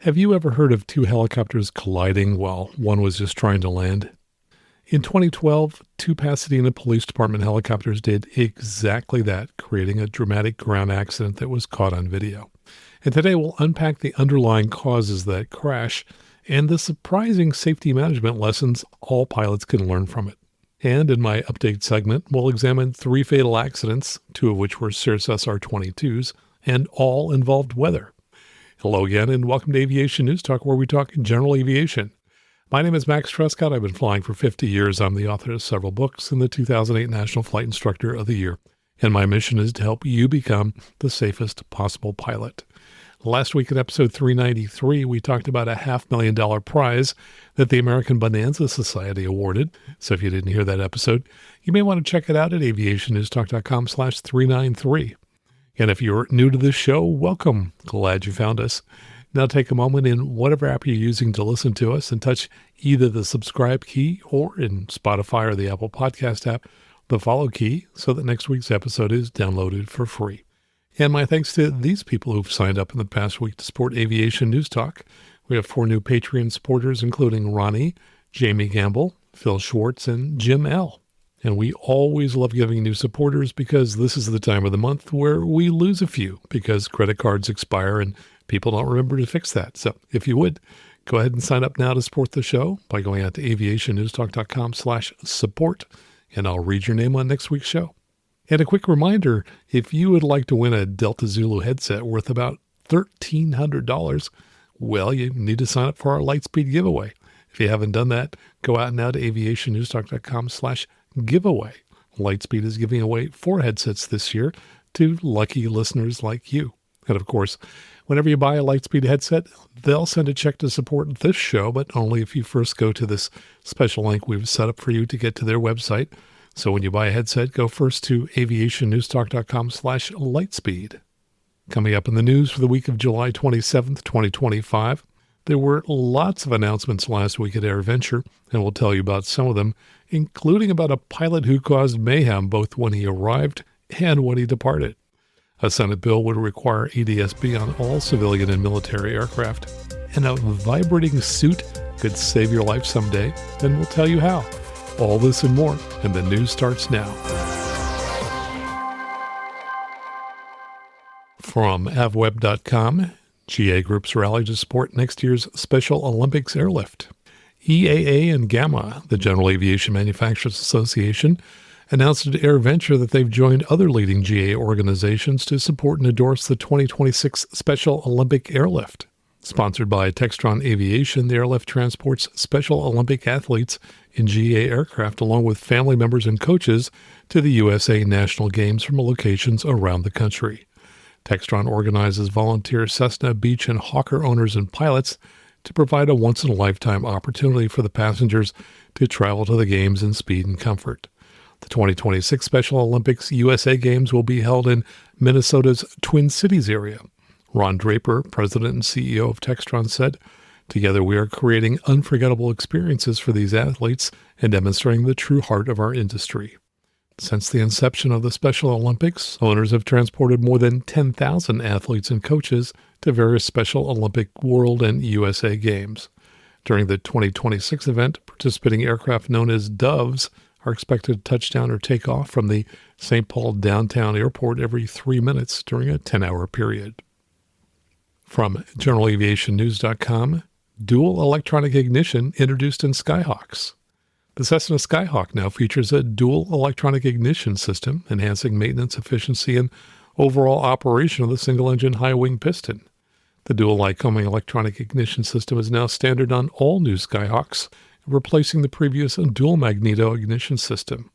Have you ever heard of two helicopters colliding while one was just trying to land? In 2012, two Pasadena Police Department helicopters did exactly that, creating a dramatic ground accident that was caught on video. And today we'll unpack the underlying causes of that crash and the surprising safety management lessons all pilots can learn from it. And in my update segment, we'll examine 3 fatal accidents, 2 of which were Cirrus SR22s, and all involved weather. Hello again, and welcome to Aviation News Talk, where we talk general aviation. My name is Max Trescott. I've been flying for 50 years. I'm the author of several books and the 2008 National Flight Instructor of the Year. And my mission is to help you become the safest possible pilot. Last week in episode 393, we talked about a $500,000 prize that the American Bonanza Society awarded. So if you didn't hear that episode, you may want to check it out at aviationnewstalk.com/393. And if you're new to this show, welcome. Glad you found us. Now take a moment in whatever app you're using to listen to us and touch either the subscribe key or in Spotify or the Apple Podcast app, the follow key, so that next week's episode is downloaded for free. And my thanks to these people who've signed up in the past week to support Aviation News Talk. We have 4 new Patreon supporters, including Ronnie, Jamie Gamble, Phil Schwartz, and Jim L. And we always love giving new supporters because this is the time of the month where we lose a few because credit cards expire and people don't remember to fix that. So if you would, go ahead and sign up now to support the show by going out to aviationnewstalk.com/support, and I'll read your name on next week's show. And a quick reminder, if you would like to win a Delta Zulu headset worth about $1,300, well, you need to sign up for our Lightspeed giveaway. If you haven't done that, go out now to aviationnewstalk.com/giveaway. Lightspeed is giving away 4 headsets this year to lucky listeners like you. And of course, whenever you buy a Lightspeed headset, they'll send a check to support this show, but only if you first go to this special link we've set up for you to get to their website. So when you buy a headset, go first to aviationnewstalk.com/lightspeed. Coming up in the news for the week of July 27th, 2025, there were lots of announcements last week at AirVenture, and we'll tell you about some of them, including about a pilot who caused mayhem both when he arrived and when he departed. A Senate bill would require NTSB on all civilian and military aircraft, and a vibrating suit could save your life someday, and we'll tell you how. All this and more, and the news starts now. From avweb.com, GA Group's rally to support next year's Special Olympics airlift. EAA and GAMA, the General Aviation Manufacturers Association, announced at AirVenture that they've joined other leading GA organizations to support and endorse the 2026 Special Olympic airlift. Sponsored by Textron Aviation, the airlift transports Special Olympic athletes in GA aircraft along with family members and coaches to the USA National Games from locations around the country. Textron organizes volunteer Cessna, Beech, and Hawker owners and pilots to provide a once-in-a-lifetime opportunity for the passengers to travel to the games in speed and comfort. The 2026 Special Olympics USA Games will be held in Minnesota's Twin Cities area. Ron Draper, president and CEO of Textron, said, "Together we are creating unforgettable experiences for these athletes and demonstrating the true heart of our industry." Since the inception of the Special Olympics, owners have transported more than 10,000 athletes and coaches to various Special Olympic World and USA Games. During the 2026 event, participating aircraft known as Doves are expected to touch down or take off from the St. Paul downtown airport every 3 minutes during a 10-hour period. From generalaviationnews.com, dual electronic ignition introduced in Skyhawks. The Cessna Skyhawk now features a dual electronic ignition system, enhancing maintenance efficiency and overall operation of the single-engine high-wing piston. The dual Lycoming electronic ignition system is now standard on all new Skyhawks, replacing the previous dual magneto ignition system.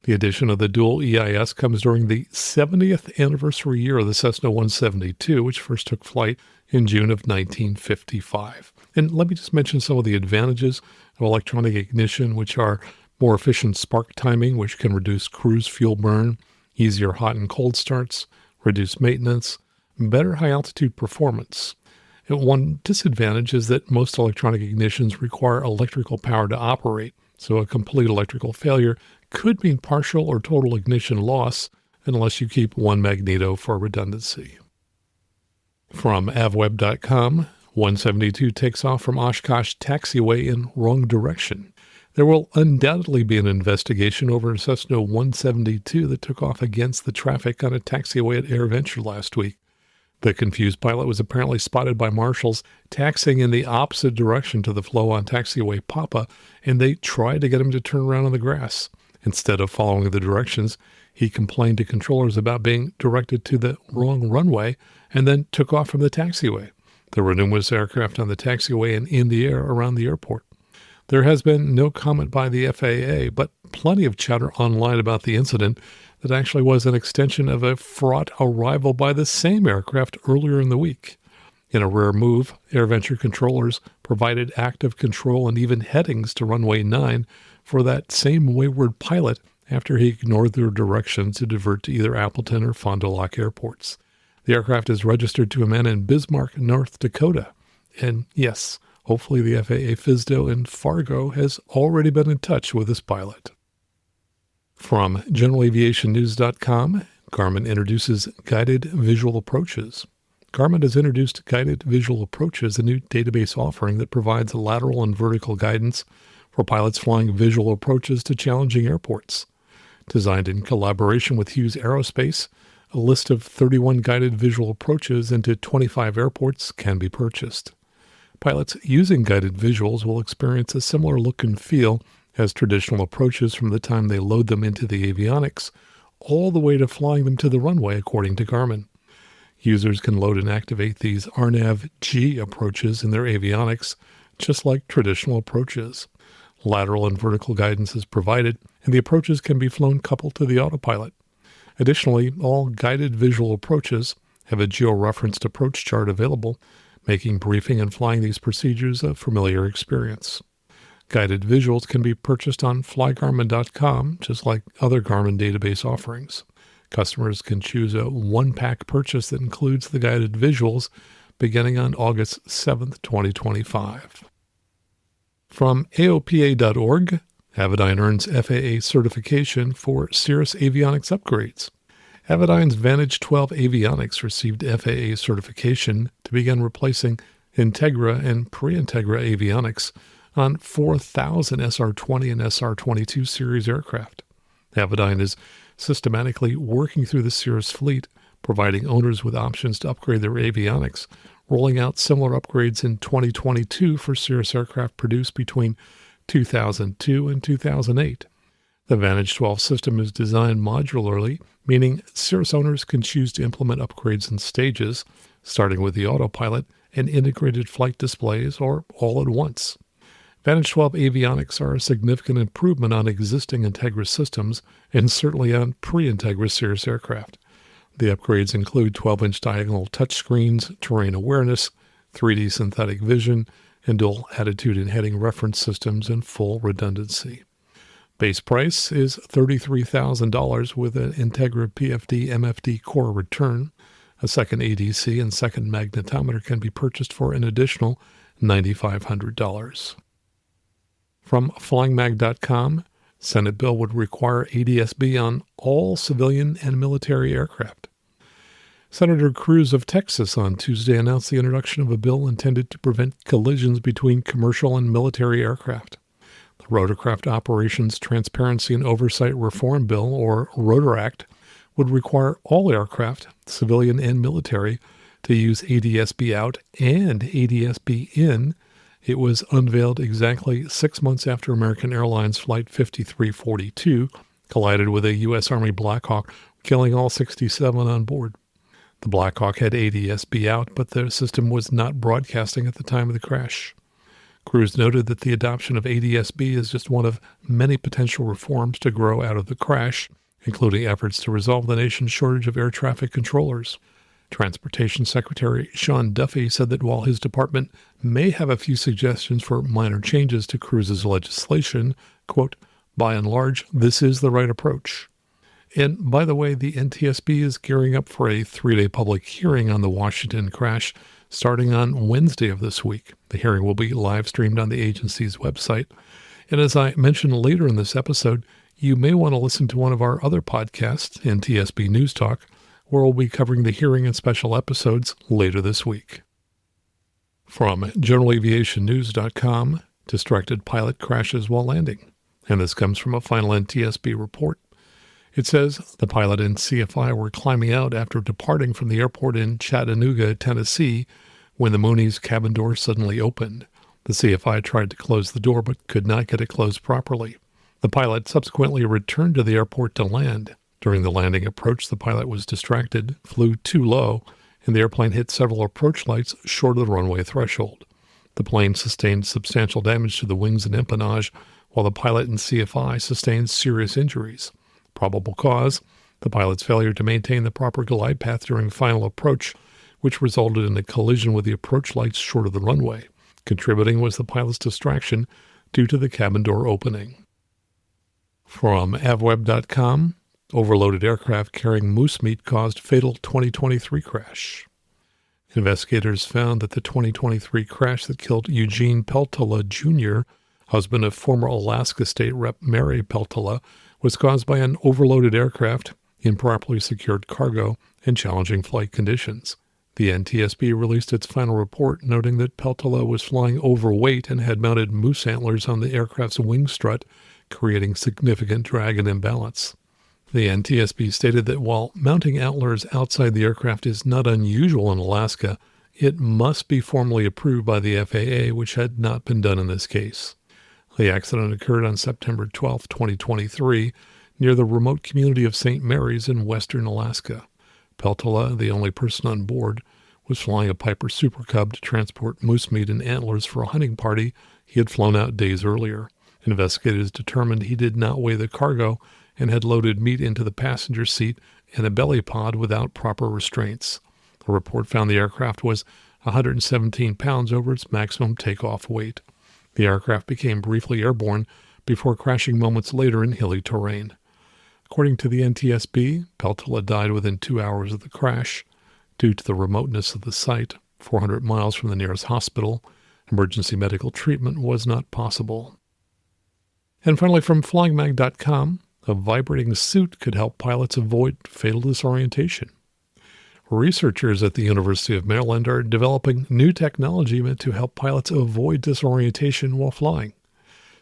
The addition of the dual EIS comes during the 70th anniversary year of the Cessna 172, which first took flight in June of 1955. And let me just mention some of the advantages of electronic ignition, which are more efficient spark timing, which can reduce cruise fuel burn, easier hot and cold starts, reduced maintenance, better high-altitude performance. And one disadvantage is that most electronic ignitions require electrical power to operate, so a complete electrical failure could mean partial or total ignition loss unless you keep one magneto for redundancy. From avweb.com, 172 takes off from Oshkosh Taxiway in wrong direction. There will undoubtedly be an investigation over a Cessna 172 that took off against the traffic on a taxiway at AirVenture last week. The confused pilot was apparently spotted by marshals taxiing in the opposite direction to the flow on taxiway Papa, and they tried to get him to turn around on the grass. Instead of following the directions, he complained to controllers about being directed to the wrong runway and then took off from the taxiway. There were numerous aircraft on the taxiway and in the air around the airport. There has been no comment by the FAA, but plenty of chatter online about the incident that actually was an extension of a fraught arrival by the same aircraft earlier in the week. In a rare move, AirVenture controllers provided active control and even headings to runway 9 for that same wayward pilot after he ignored their directions to divert to either Appleton or Fond du Lac airports. The aircraft is registered to a man in Bismarck, North Dakota. And yes, hopefully the FAA FSDO in Fargo has already been in touch with this pilot. From GeneralAviationNews.com, Garmin introduces Guided Visual Approaches. Garmin has introduced Guided Visual Approaches, a new database offering that provides lateral and vertical guidance for pilots flying visual approaches to challenging airports. Designed in collaboration with Hughes Aerospace, a list of 31 guided visual approaches into 25 airports can be purchased. Pilots using guided visuals will experience a similar look and feel as traditional approaches from the time they load them into the avionics, all the way to flying them to the runway, according to Garmin. Users can load and activate these RNAV-G approaches in their avionics, just like traditional approaches. Lateral and vertical guidance is provided, and the approaches can be flown coupled to the autopilot. Additionally, all guided visual approaches have a georeferenced approach chart available, making briefing and flying these procedures a familiar experience. Guided visuals can be purchased on flygarmin.com, just like other Garmin database offerings. Customers can choose a one-pack purchase that includes the guided visuals beginning on August 7th, 2025. From AOPA.org, Avidyne earns FAA certification for Cirrus avionics upgrades. Avidyne's Vantage 12 avionics received FAA certification to begin replacing Integra and pre-Integra avionics on 4,000 SR20 and SR22 series aircraft. Avidyne is systematically working through the Cirrus fleet, providing owners with options to upgrade their avionics, rolling out similar upgrades in 2022 for Cirrus aircraft produced between 2002 and 2008. The Vantage 12 system is designed modularly, meaning Cirrus owners can choose to implement upgrades in stages, starting with the autopilot and integrated flight displays, or all at once. Vantage 12 avionics are a significant improvement on existing Integra systems and certainly on pre-Integra Cirrus aircraft. The upgrades include 12-inch diagonal touchscreens, terrain awareness, 3D synthetic vision, and dual attitude and heading reference systems and full redundancy. Base price is $33,000 with an Integra PFD MFD core return. A second ADC and second magnetometer can be purchased for an additional $9,500. From flyingmag.com, Senate bill would require ADSB on all civilian and military aircraft. Senator Cruz of Texas on Tuesday announced the introduction of a bill intended to prevent collisions between commercial and military aircraft. The Rotorcraft Operations Transparency and Oversight Reform Bill, or Rotor Act, would require all aircraft, civilian and military, to use ADSB out and ADSB in. It was unveiled exactly 6 months after American Airlines Flight 5342 collided with a U.S. Army Black Hawk, killing all 67 on board. The Black Hawk had ADSB out, but the system was not broadcasting at the time of the crash. Cruz noted that the adoption of ADSB is just one of many potential reforms to grow out of the crash, including efforts to resolve the nation's shortage of air traffic controllers. Transportation Secretary Sean Duffy said that while his department may have a few suggestions for minor changes to Cruz's legislation, quote, by and large, this is the right approach. And by the way, the NTSB is gearing up for a 3-day public hearing on the Washington crash starting on Wednesday of this week. The hearing will be live streamed on the agency's website. And as I mentioned later in this episode, you may want to listen to one of our other podcasts, NTSB News Talk, where we'll be covering the hearing and special episodes later this week. From GeneralAviationNews.com, distracted pilot crashes while landing. And this comes from a final NTSB report. It says the pilot and CFI were climbing out after departing from the airport in Chattanooga, Tennessee, when the Mooney's cabin door suddenly opened. The CFI tried to close the door but could not get it closed properly. The pilot subsequently returned to the airport to land. During the landing approach, the pilot was distracted, flew too low, and the airplane hit several approach lights short of the runway threshold. The plane sustained substantial damage to the wings and empennage, while the pilot and CFI sustained serious injuries. Probable cause: the pilot's failure to maintain the proper glide path during final approach, which resulted in a collision with the approach lights short of the runway. Contributing was the pilot's distraction due to the cabin door opening. From avweb.com, overloaded aircraft carrying moose meat caused fatal 2023 crash. Investigators found that the 2023 crash that killed Eugene Peltola Jr., husband of former Alaska State Rep. Mary Peltola, was caused by an overloaded aircraft, improperly secured cargo, and challenging flight conditions. The NTSB released its final report, noting that Peltola was flying overweight and had mounted moose antlers on the aircraft's wing strut, creating significant drag and imbalance. The NTSB stated that while mounting antlers outside the aircraft is not unusual in Alaska, it must be formally approved by the FAA, which had not been done in this case. The accident occurred on September 12, 2023, near the remote community of St. Mary's in western Alaska. Peltola, the only person on board, was flying a Piper Super Cub to transport moose meat and antlers for a hunting party he had flown out days earlier. Investigators determined he did not weigh the cargo and had loaded meat into the passenger seat and a belly pod without proper restraints. The report found the aircraft was 117 pounds over its maximum takeoff weight. The aircraft became briefly airborne before crashing moments later in hilly terrain. According to the NTSB, Peltola died within 2 hours of the crash. Due to the remoteness of the site, 400 miles from the nearest hospital, emergency medical treatment was not possible. And finally, from flyingmag.com, a vibrating suit could help pilots avoid fatal disorientation. Researchers at the University of Maryland are developing new technology meant to help pilots avoid disorientation while flying.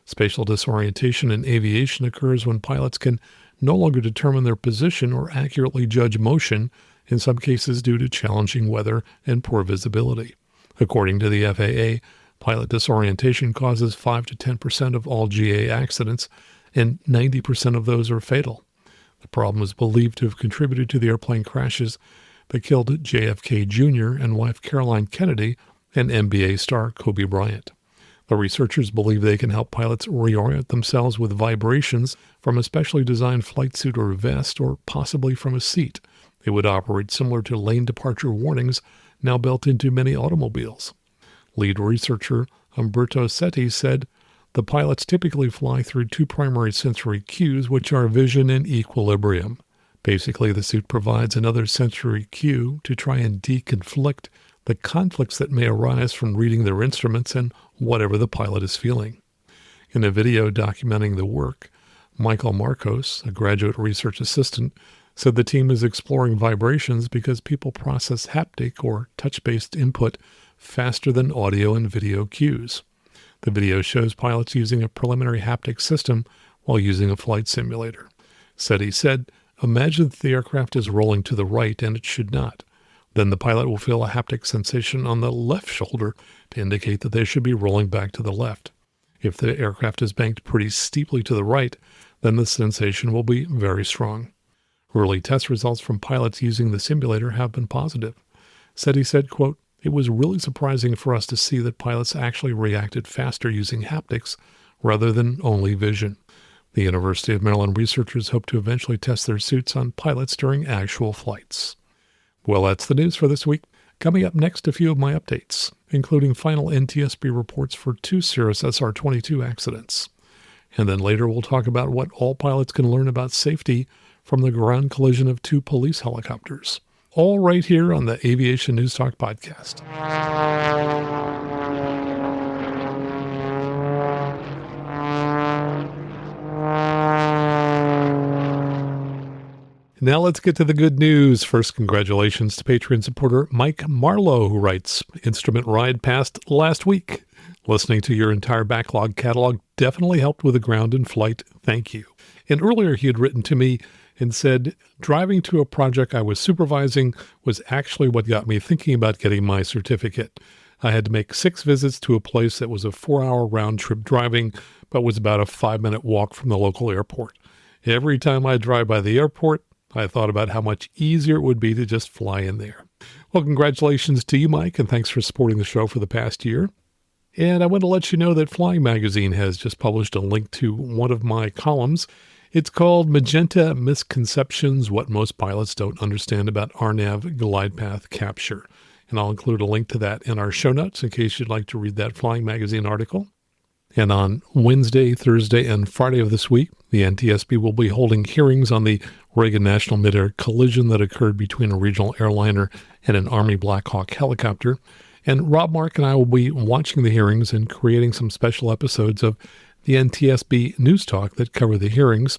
Spatial disorientation in aviation occurs when pilots can no longer determine their position or accurately judge motion, in some cases due to challenging weather and poor visibility. According to the FAA, pilot disorientation causes 5 to 10% of all GA accidents, and 90% of those are fatal. The problem is believed to have contributed to the airplane crashes that killed JFK Jr. and wife Caroline Kennedy and NBA star Kobe Bryant. The researchers believe they can help pilots reorient themselves with vibrations from a specially designed flight suit or vest, or possibly from a seat. It would operate similar to lane departure warnings now built into many automobiles. Lead researcher Umberto Setti said, "The pilots typically fly through two primary sensory cues, which are vision and equilibrium. Basically, the suit provides another sensory cue to try and deconflict the conflicts that may arise from reading their instruments and whatever the pilot is feeling." In a video documenting the work, Michael Marcos, a graduate research assistant, said the team is exploring vibrations because people process haptic or touch-based input faster than audio and video cues. The video shows pilots using a preliminary haptic system while using a flight simulator. Setti said, "Imagine that the aircraft is rolling to the right and it should not. Then the pilot will feel a haptic sensation on the left shoulder to indicate that they should be rolling back to the left. If the aircraft is banked pretty steeply to the right, then the sensation will be very strong." Early test results from pilots using the simulator have been positive. Setti said, quote, "It was really surprising for us to see that pilots actually reacted faster using haptics rather than only vision." The University of Maryland researchers hope to eventually test their suits on pilots during actual flights. Well, that's the news for this week. Coming up next, a few of my updates, including final NTSB reports for 2 Cirrus SR22 accidents. And then later we'll talk about what all pilots can learn about safety from the ground collision of 2 police helicopters. All right here on the Aviation News Talk podcast. Now let's get to the good news. First, congratulations to Patreon supporter Mike Marlowe, who writes, Instrument ride passed last week. Listening to your entire backlog catalog definitely helped with the ground and flight. Thank you. And earlier he had written to me and said, driving to a project I was supervising was actually what got me thinking about getting my certificate. I had to make 6 visits to a place that was a 4-hour round trip driving, but was about a 5-minute walk from the local airport. Every time I drive by the airport, I thought about how much easier it would be to just fly in there. Well, congratulations to you, Mike, and thanks for supporting the show for the past year. And I want to let you know that Flying Magazine has just published a link to one of my columns. It's called Magenta Misconceptions, What Most Pilots Don't Understand About RNAV Glide Path Capture. And I'll include a link to that in our show notes in case you'd like to read that Flying Magazine article. And on Wednesday, Thursday, and Friday of this week, the NTSB will be holding hearings on the Reagan National Midair collision that occurred between a regional airliner and an Army Black Hawk helicopter. And Rob, Mark, and I will be watching the hearings and creating some special episodes of the NTSB News Talk that cover the hearings.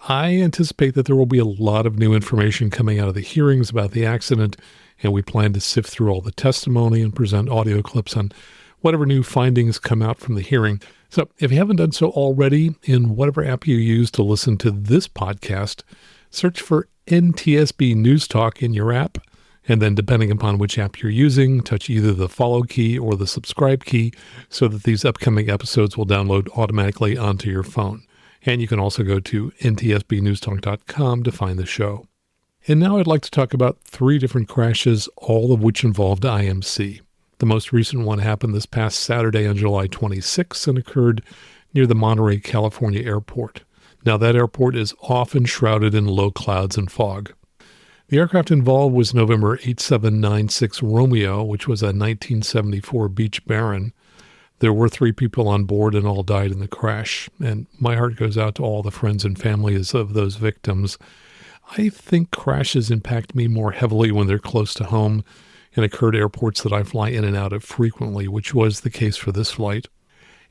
I anticipate that there will be a lot of new information coming out of the hearings about the accident, and we plan to sift through all the testimony and present audio clips on whatever new findings come out from the hearing. So if you haven't done so already, in whatever app you use to listen to this podcast, search for NTSB News Talk in your app. And then depending upon which app you're using, touch either the follow key or the subscribe key so that these upcoming episodes will download automatically onto your phone. And you can also go to ntsbnewstalk.com to find the show. And now I'd like to talk about 3 different crashes, all of which involved IMC. The most recent one happened this past Saturday on July 26 and occurred near the Monterey, California airport. Now that airport is often shrouded in low clouds and fog. The aircraft involved was November 8796 Romeo, which was a 1974 Beech Baron. There were 3 people on board and all died in the crash, and my heart goes out to all the friends and families of those victims. I think crashes impact me more heavily when they're close to home and occur at airports that I fly in and out of frequently, which was the case for this flight.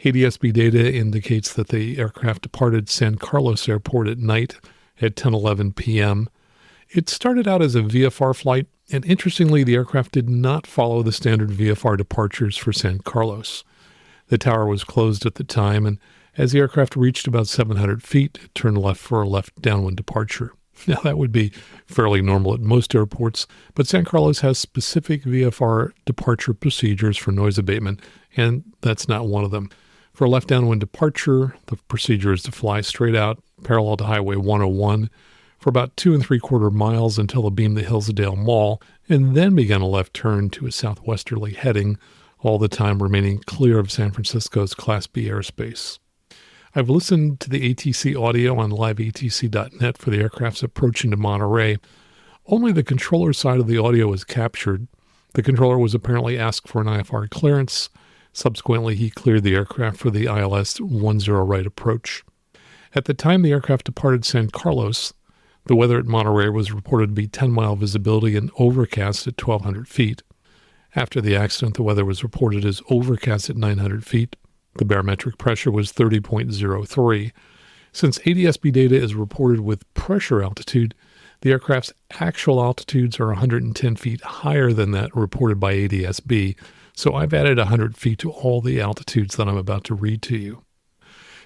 ADSB data indicates that the aircraft departed San Carlos Airport at night at 10:11 p.m. It started out as a VFR flight, and interestingly, the aircraft did not follow the standard VFR departures for San Carlos. The tower was closed at the time, and as the aircraft reached about 700 feet, it turned left for a left downwind departure. Now, that would be fairly normal at most airports, but San Carlos has specific VFR departure procedures for noise abatement, and that's not one of them. For a left downwind departure, the procedure is to fly straight out, parallel to Highway 101, for about 2 3/4 miles until the beam the Hillsdale Mall, and then begin a left turn to a southwesterly heading, all the time remaining clear of San Francisco's Class B airspace. I've listened to the ATC audio on liveatc.net for the aircraft's approach into Monterey. Only the controller side of the audio was captured. The controller was apparently asked for an IFR clearance. Subsequently, he cleared the aircraft for the ILS-10 right approach. At the time the aircraft departed San Carlos, the weather at Monterey was reported to be 10-mile visibility and overcast at 1,200 feet. After the accident, the weather was reported as overcast at 900 feet. The barometric pressure was 30.03. Since ADSB data is reported with pressure altitude, the aircraft's actual altitudes are 110 feet higher than that reported by ADSB, so I've added 100 feet to all the altitudes that I'm about to read to you.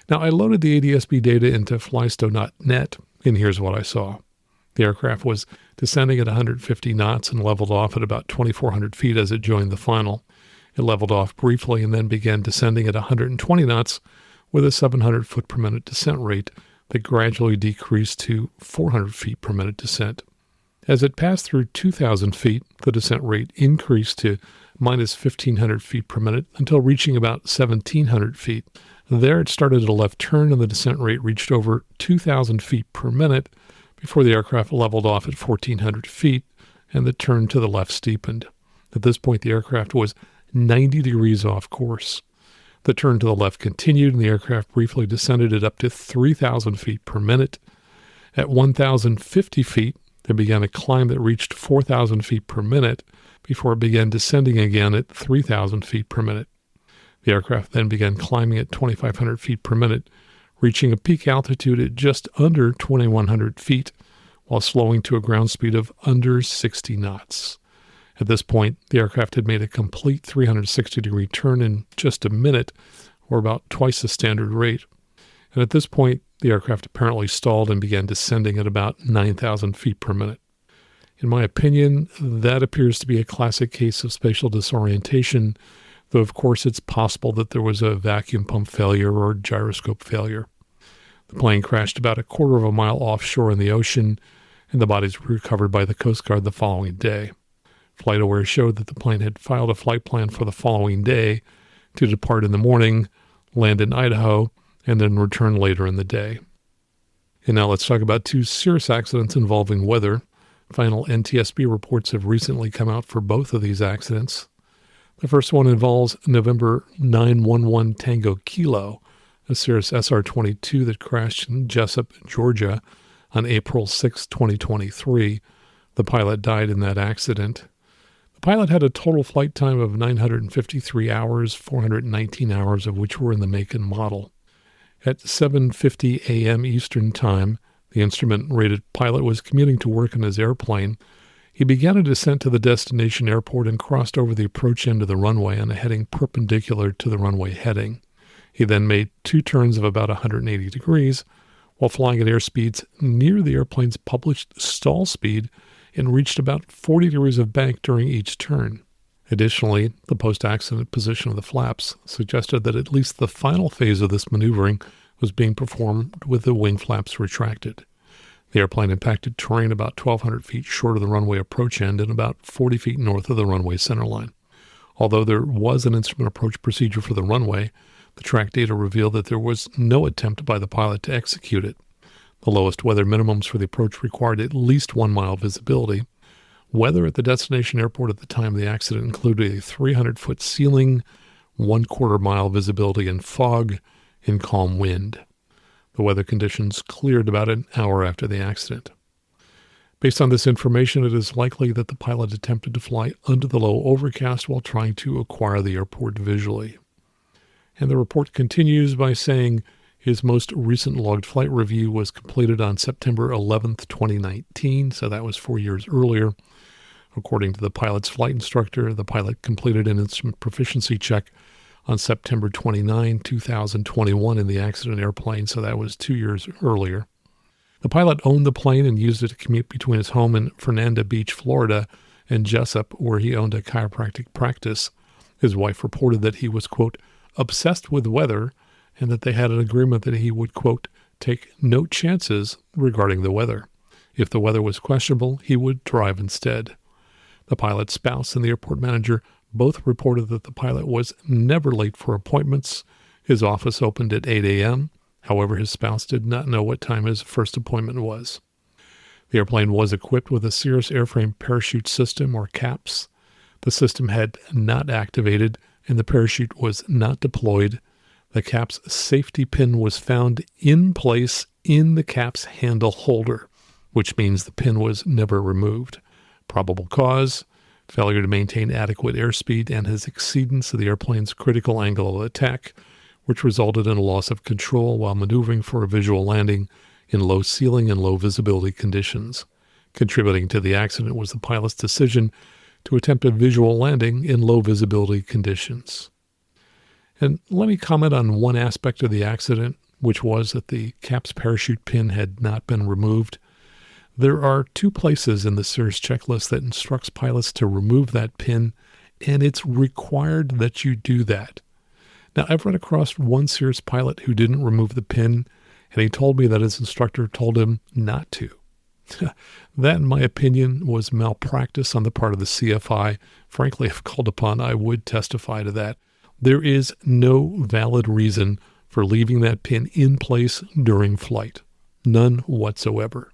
Now, I loaded the ADSB data into flysto.net, and here's what I saw. The aircraft was descending at 150 knots and leveled off at about 2,400 feet as it joined the final. It leveled off briefly and then began descending at 120 knots with a 700 foot per minute descent rate that gradually decreased to 400 feet per minute descent. As it passed through 2,000 feet, the descent rate increased to minus 1,500 feet per minute until reaching about 1,700 feet. There it started at a left turn and the descent rate reached over 2,000 feet per minute before the aircraft leveled off at 1,400 feet and the turn to the left steepened. At this point, the aircraft was 90 degrees off course. The turn to the left continued and the aircraft briefly descended at up to 3,000 feet per minute. At 1,050 feet, it began a climb that reached 4,000 feet per minute before it began descending again at 3,000 feet per minute. The aircraft then began climbing at 2,500 feet per minute, reaching a peak altitude at just under 2,100 feet, while slowing to a ground speed of under 60 knots. At this point, the aircraft had made a complete 360-degree turn in just a minute, or about twice the standard rate. And at this point, the aircraft apparently stalled and began descending at about 9,000 feet per minute. In my opinion, that appears to be a classic case of spatial disorientation, though of course it's possible that there was a vacuum pump failure or gyroscope failure. The plane crashed about a quarter of a mile offshore in the ocean, and the bodies were recovered by the Coast Guard the following day. FlightAware showed that the plane had filed a flight plan for the following day to depart in the morning, land in Idaho, and then return later in the day. And now let's talk about 2 Cirrus accidents involving weather. Final NTSB reports have recently come out for both of these accidents. The first one involves November 911 Tango Kilo, a Cirrus SR22 that crashed in Jessup, Georgia on April 6, 2023. The pilot died in that accident. The pilot had a total flight time of 953 hours, 419 hours of which were in the make and model. At 7:50 a.m. Eastern Time, the instrument-rated pilot was commuting to work in his airplane. He began a descent to the destination airport and crossed over the approach end of the runway on a heading perpendicular to the runway heading. He then made 2 turns of about 180 degrees while flying at airspeeds near the airplane's published stall speed and reached about 40 degrees of bank during each turn. Additionally, the post-accident position of the flaps suggested that at least the final phase of this maneuvering was being performed with the wing flaps retracted. The airplane impacted terrain about 1,200 feet short of the runway approach end and about 40 feet north of the runway centerline. Although there was an instrument approach procedure for the runway, the track data revealed that there was no attempt by the pilot to execute it. The lowest weather minimums for the approach required at least 1 mile visibility. Weather at the destination airport at the time of the accident included a 300-foot ceiling, 1/4 mile visibility in fog, and calm wind. The weather conditions cleared about an hour after the accident. Based on this information, it is likely that the pilot attempted to fly under the low overcast while trying to acquire the airport visually. And the report continues by saying his most recent logged flight review was completed on September 11th, 2019, so that was 4 years earlier. According to the pilot's flight instructor, the pilot completed an instrument proficiency check on September 29, 2021 in the accident airplane, so that was 2 years earlier. The pilot owned the plane and used it to commute between his home in Fernandina Beach, Florida, and Jessup, where he owned a chiropractic practice. His wife reported that he was, quote, obsessed with weather, and that they had an agreement that he would, quote, take no chances regarding the weather. If the weather was questionable, he would drive instead. The pilot's spouse and the airport manager both reported that the pilot was never late for appointments. His office opened at 8 a.m. However, his spouse did not know what time his first appointment was. The airplane was equipped with a Cirrus Airframe Parachute System, or CAPS. The system had not activated, and the parachute was not deployed. The CAPS safety pin was found in place in the CAPS handle holder, which means the pin was never removed. Probable cause: failure to maintain adequate airspeed and his exceedance of the airplane's critical angle of attack, which resulted in a loss of control while maneuvering for a visual landing in low ceiling and low visibility conditions. Contributing to the accident was the pilot's decision to attempt a visual landing in low visibility conditions. And let me comment on one aspect of the accident, which was that the CAPS parachute pin had not been removed. There are 2 places in the Cirrus checklist that instructs pilots to remove that pin, and it's required that you do that. Now, I've run across one Cirrus pilot who didn't remove the pin, and he told me that his instructor told him not to. That, in my opinion, was malpractice on the part of the CFI. Frankly, if called upon, I would testify to that. There is no valid reason for leaving that pin in place during flight. None whatsoever.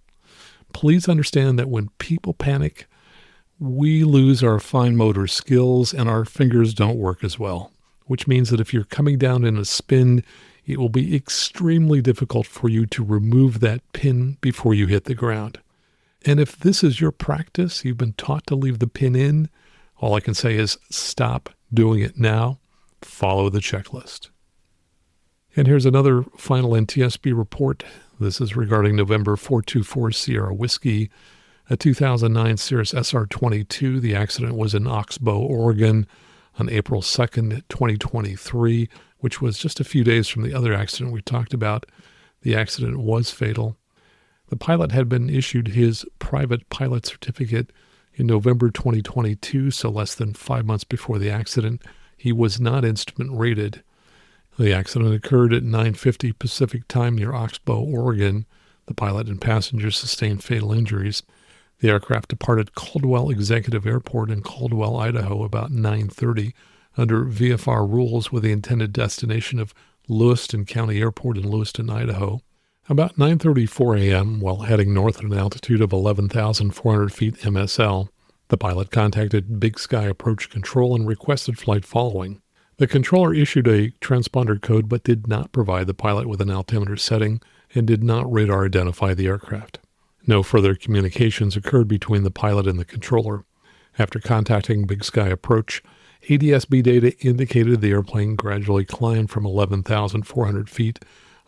Please understand that when people panic, we lose our fine motor skills and our fingers don't work as well, which means that if you're coming down in a spin, it will be extremely difficult for you to remove that pin before you hit the ground. And if this is your practice, you've been taught to leave the pin in, all I can say is stop doing it now. Follow the checklist. And here's another final NTSB report. This is regarding November 424 Sierra Whiskey, a 2009 Cirrus SR22. The accident was in Oxbow, Oregon on April 2nd, 2023, which was just a few days from the other accident we talked about. The accident was fatal. The pilot had been issued his private pilot certificate in November 2022, so less than 5 months before the accident. He was not instrument rated. The accident occurred at 9:50 Pacific time near Oxbow, Oregon. The pilot and passengers sustained fatal injuries. The aircraft departed Caldwell Executive Airport in Caldwell, Idaho about 9:30 under VFR rules with the intended destination of Lewiston County Airport in Lewiston, Idaho. About 9:34 a.m., while heading north at an altitude of 11,400 feet MSL, the pilot contacted Big Sky Approach Control and requested flight following. The controller issued a transponder code but did not provide the pilot with an altimeter setting and did not radar identify the aircraft. No further communications occurred between the pilot and the controller. After contacting Big Sky Approach, NTSB data indicated the airplane gradually climbed from 11,400 feet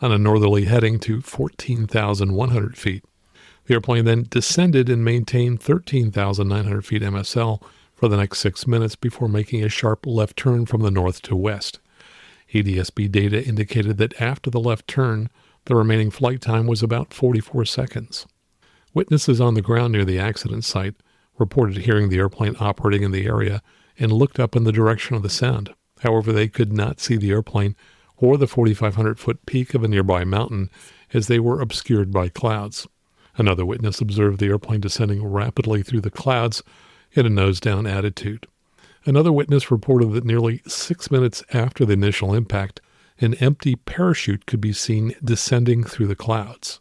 on a northerly heading to 14,100 feet. The airplane then descended and maintained 13,900 feet MSL for the next 6 minutes before making a sharp left turn from the north to west. NTSB data indicated that after the left turn, the remaining flight time was about 44 seconds. Witnesses on the ground near the accident site reported hearing the airplane operating in the area and looked up in the direction of the sound. However, they could not see the airplane or the 4,500-foot peak of a nearby mountain as they were obscured by clouds. Another witness observed the airplane descending rapidly through the clouds in a nose-down attitude. Another witness reported that nearly 6 minutes after the initial impact, an empty parachute could be seen descending through the clouds.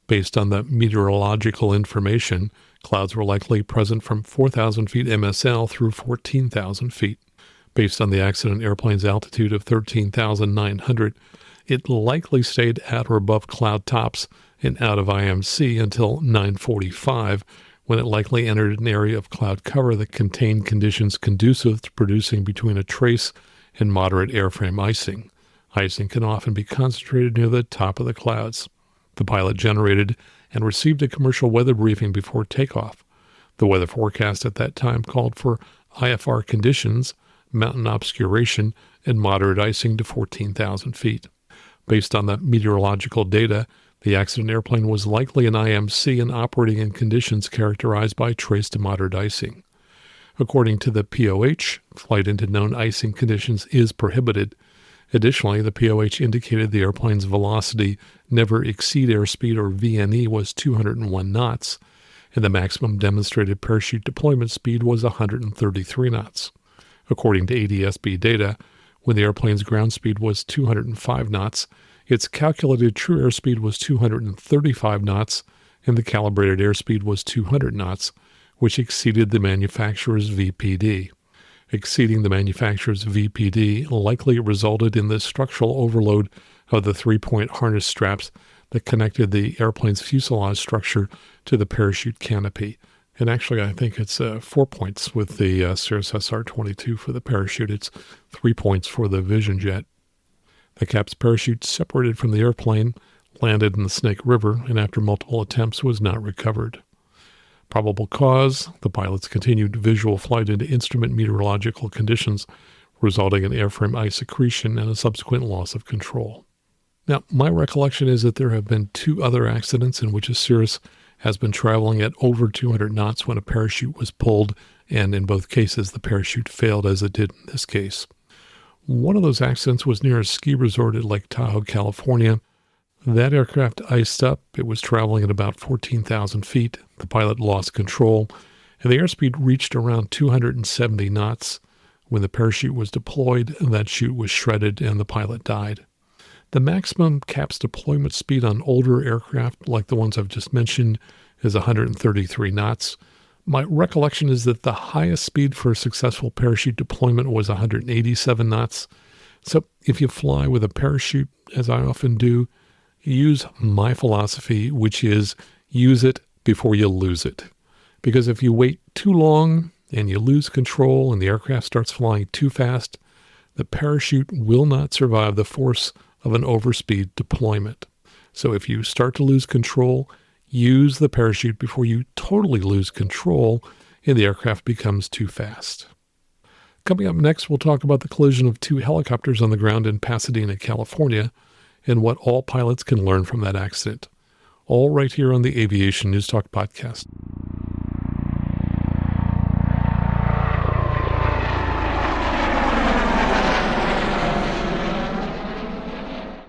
Based on the meteorological information, clouds were likely present from 4,000 feet MSL through 14,000 feet. Based on the accident airplane's altitude of 13,900, it likely stayed at or above cloud tops and out of IMC until 9:45, when it likely entered an area of cloud cover that contained conditions conducive to producing between a trace and moderate airframe icing. Icing can often be concentrated near the top of the clouds. The pilot generated and received a commercial weather briefing before takeoff. The weather forecast at that time called for IFR conditions, mountain obscuration, and moderate icing to 14,000 feet. Based on the meteorological data, the accident airplane was likely an IMC and operating in conditions characterized by trace to moderate icing. According to the POH, flight into known icing conditions is prohibited. Additionally, the POH indicated the airplane's velocity never exceed airspeed, or VNE, was 201 knots, and the maximum demonstrated parachute deployment speed was 133 knots. According to NTSB data, when the airplane's ground speed was 205 knots, its calculated true airspeed was 235 knots, and the calibrated airspeed was 200 knots, which exceeded the manufacturer's VPD. Exceeding the manufacturer's VPD likely resulted in the structural overload of the three-point harness straps that connected the airplane's fuselage structure to the parachute canopy. And actually, I think it's 4 points with the Cirrus SR22 for the parachute. It's 3 points for the Vision Jet. The cap's parachute separated from the airplane, landed in the Snake River, and after multiple attempts was not recovered. Probable cause: the pilot's continued visual flight into instrument meteorological conditions, resulting in airframe ice accretion and a subsequent loss of control. Now, my recollection is that there have been 2 other accidents in which a Cirrus has been traveling at over 200 knots when a parachute was pulled, and in both cases the parachute failed, as it did in this case. One of those accidents was near a ski resort at Lake Tahoe, California. That aircraft iced up. It was traveling at about 14,000 feet. The pilot lost control, and the airspeed reached around 270 knots. When the parachute was deployed, that chute was shredded and the pilot died. The maximum cap's deployment speed on older aircraft, like the ones I've just mentioned, is 133 knots. My recollection is that the highest speed for a successful parachute deployment was 187 knots. So if you fly with a parachute, as I often do, use my philosophy, which is use it before you lose it. Because if you wait too long and you lose control and the aircraft starts flying too fast, the parachute will not survive the force of an overspeed deployment. So if you start to lose control, use the parachute before you totally lose control and the aircraft becomes too fast. Coming up next, we'll talk about the collision of two helicopters on the ground in Pasadena, California, and what all pilots can learn from that accident. All right here on the Aviation News Talk podcast.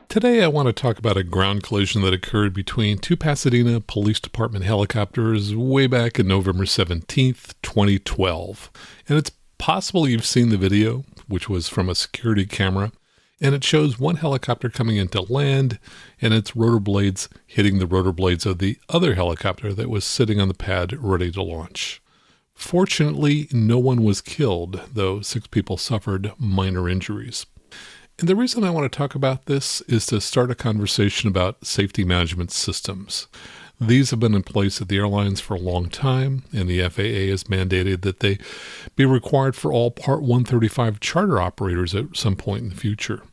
Today I want to talk about a ground collision that occurred between two Pasadena Police Department helicopters way back in November 17th, 2012. And it's possible you've seen the video, which was from a security camera, and it shows one helicopter coming into land and its rotor blades hitting the rotor blades of the other helicopter that was sitting on the pad ready to launch. Fortunately, no one was killed, though 6 people suffered minor injuries. And the reason I want to talk about this is to start a conversation about safety management systems. These have been in place at the airlines for a long time, and the FAA has mandated that they be required for all Part 135 charter operators at some point in the future.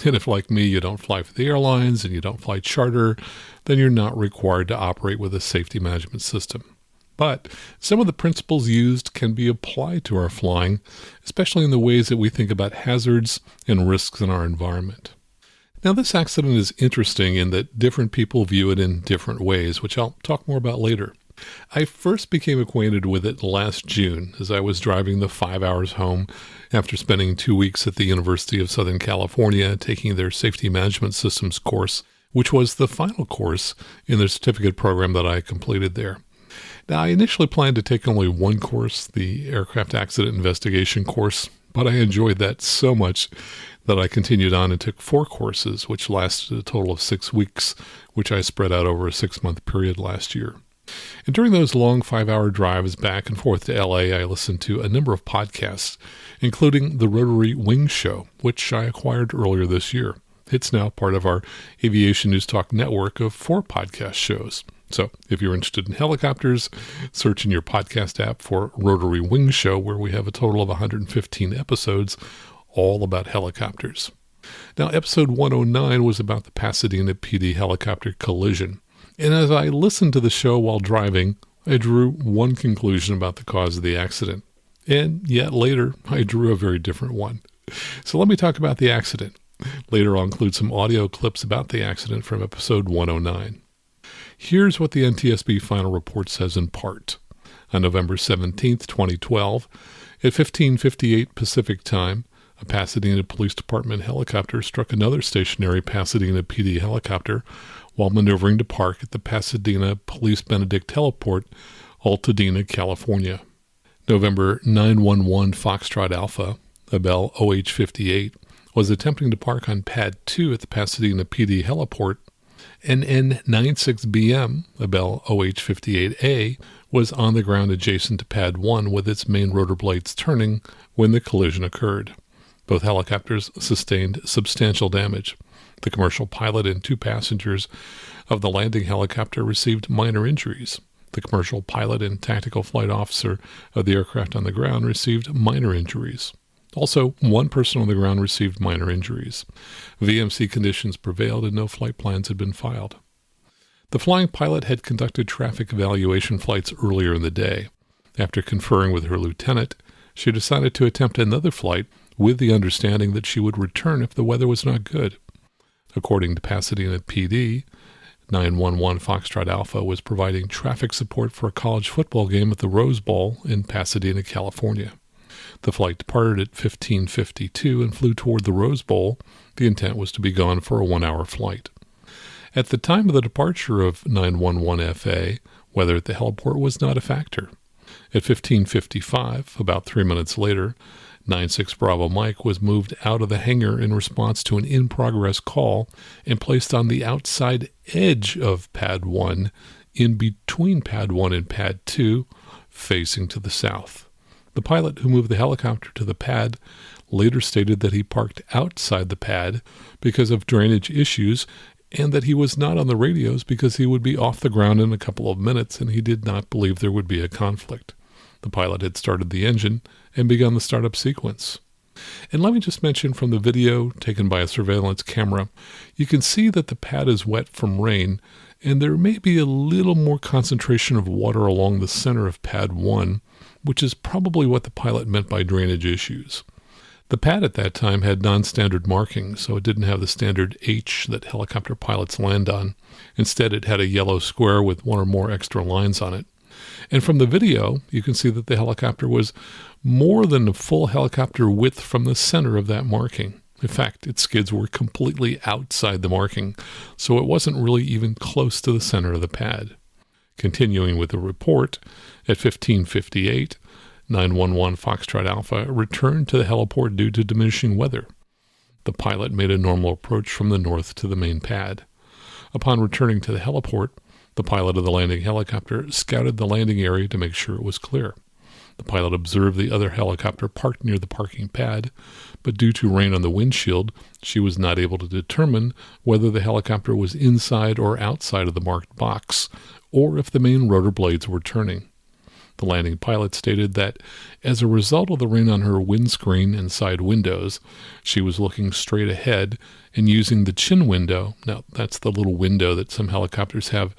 And if, like me, you don't fly for the airlines and you don't fly charter, then you're not required to operate with a safety management system. But some of the principles used can be applied to our flying, especially in the ways that we think about hazards and risks in our environment. Now, this accident is interesting in that different people view it in different ways, which I'll talk more about later. I first became acquainted with it last June as I was driving the 5 hours home after spending 2 weeks at the University of Southern California taking their Safety Management Systems course, which was the final course in the certificate program that I completed there. Now, I initially planned to take only one course, the Aircraft Accident Investigation course, but I enjoyed that so much that I continued on and took 4 courses, which lasted a total of 6 weeks, which I spread out over a 6-month period last year. And during those long 5-hour drives back and forth to LA, I listened to a number of podcasts, including the Rotary Wing Show, which I acquired earlier this year. It's now part of our Aviation News Talk network of 4 podcast shows. So if you're interested in helicopters, search in your podcast app for Rotary Wing Show, where we have a total of 115 episodes all about helicopters. Now, episode 109 was about the Pasadena PD helicopter collision. And as I listened to the show while driving, I drew one conclusion about the cause of the accident. And yet later, I drew a very different one. So let me talk about the accident. Later I'll include some audio clips about the accident from episode 109. Here's what the NTSB final report says in part. On November 17, 2012, at 15:58 Pacific Time, a Pasadena Police Department helicopter struck another stationary Pasadena PD helicopter while maneuvering to park at the Pasadena Police Benedict Heliport, Altadena, California. November 911 Foxtrot Alpha, a Bell OH-58, was attempting to park on Pad 2 at the Pasadena PD Heliport, and N96BM, a Bell OH-58A, was on the ground adjacent to Pad 1 with its main rotor blades turning when the collision occurred. Both helicopters sustained substantial damage. The commercial pilot and 2 passengers of the landing helicopter received minor injuries. The commercial pilot and tactical flight officer of the aircraft on the ground received minor injuries. Also, 1 person on the ground received minor injuries. VMC conditions prevailed and no flight plans had been filed. The flying pilot had conducted traffic evaluation flights earlier in the day. After conferring with her lieutenant, she decided to attempt another flight with the understanding that she would return if the weather was not good. According to Pasadena PD, 911 Foxtrot Alpha was providing traffic support for a college football game at the Rose Bowl in Pasadena, California. The flight departed at 15:52 and flew toward the Rose Bowl. The intent was to be gone for a 1-hour flight. At the time of the departure of 911FA, weather at the heliport was not a factor. At 15:55, about 3 minutes later, 96 Bravo Mike was moved out of the hangar in response to an in-progress call and placed on the outside edge of Pad 1, in between Pad 1 and Pad 2, facing to the south. The pilot who moved the helicopter to the pad later stated that he parked outside the pad because of drainage issues and that he was not on the radios because he would be off the ground in a couple of minutes and he did not believe there would be a conflict. The pilot had started the engine and begun the startup sequence. And let me just mention, from the video taken by a surveillance camera, you can see that the pad is wet from rain, and there may be a little more concentration of water along the center of pad 1, which is probably what the pilot meant by drainage issues. The pad at that time had non-standard markings, so it didn't have the standard H that helicopter pilots land on. Instead, it had a yellow square with one or more extra lines on it. And from the video, you can see that the helicopter was more than a full helicopter width from the center of that marking. In fact, its skids were completely outside the marking, so it wasn't really even close to the center of the pad. Continuing with the report, at 15:58, 911 Foxtrot Alpha returned to the heliport due to diminishing weather. The pilot made a normal approach from the north to the main pad. Upon returning to the heliport, the pilot of the landing helicopter scouted the landing area to make sure it was clear. The pilot observed the other helicopter parked near the parking pad, but due to rain on the windshield, she was not able to determine whether the helicopter was inside or outside of the marked box, or if the main rotor blades were turning. The landing pilot stated that as a result of the rain on her windscreen and side windows, she was looking straight ahead and using the chin window. Now, that's the little window that some helicopters have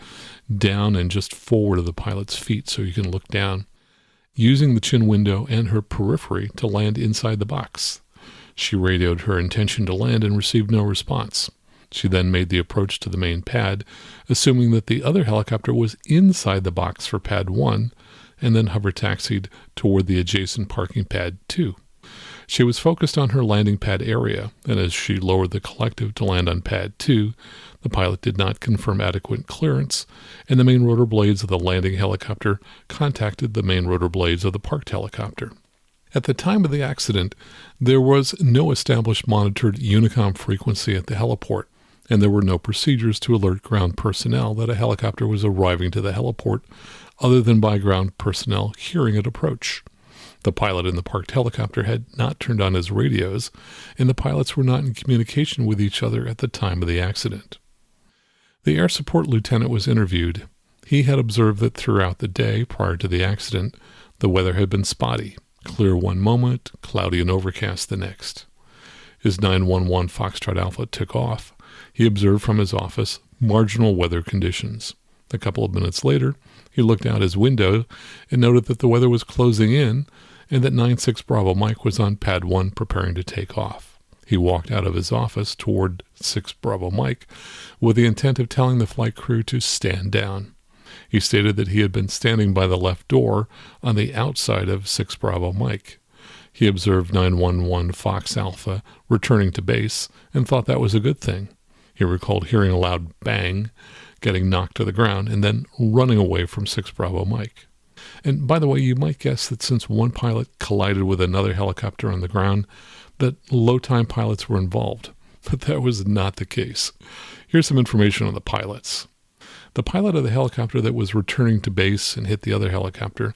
down and just forward of the pilot's feet so you can look down, using the chin window and her periphery to land inside the box. She radioed her intention to land and received no response. She then made the approach to the main pad, assuming that the other helicopter was inside the box for pad 1, and then hover taxied toward the adjacent parking pad 2. She was focused on her landing pad area, and as she lowered the collective to land on pad 2, the pilot did not confirm adequate clearance, and the main rotor blades of the landing helicopter contacted the main rotor blades of the parked helicopter. At the time of the accident, there was no established monitored Unicom frequency at the heliport, and there were no procedures to alert ground personnel that a helicopter was arriving to the heliport other than by ground personnel hearing it approach. The pilot in the parked helicopter had not turned on his radios, and the pilots were not in communication with each other at the time of the accident. The air support lieutenant was interviewed. He had observed that throughout the day prior to the accident, the weather had been spotty, clear one moment, cloudy and overcast the next. As 911 Foxtrot Alpha took off, he observed from his office marginal weather conditions. A couple of minutes later, he looked out his window and noted that the weather was closing in and that 96 Bravo Mike was on pad 1 preparing to take off. He walked out of his office toward 6 Bravo Mike with the intent of telling the flight crew to stand down. He stated that he had been standing by the left door on the outside of 6 Bravo Mike. He observed 911 Fox Alpha returning to base and thought that was a good thing. He recalled hearing a loud bang, getting knocked to the ground, and then running away from 6 Bravo Mike. And by the way, you might guess that since one pilot collided with another helicopter on the ground, that low-time pilots were involved. But that was not the case. Here's some information on the pilots. The pilot of the helicopter that was returning to base and hit the other helicopter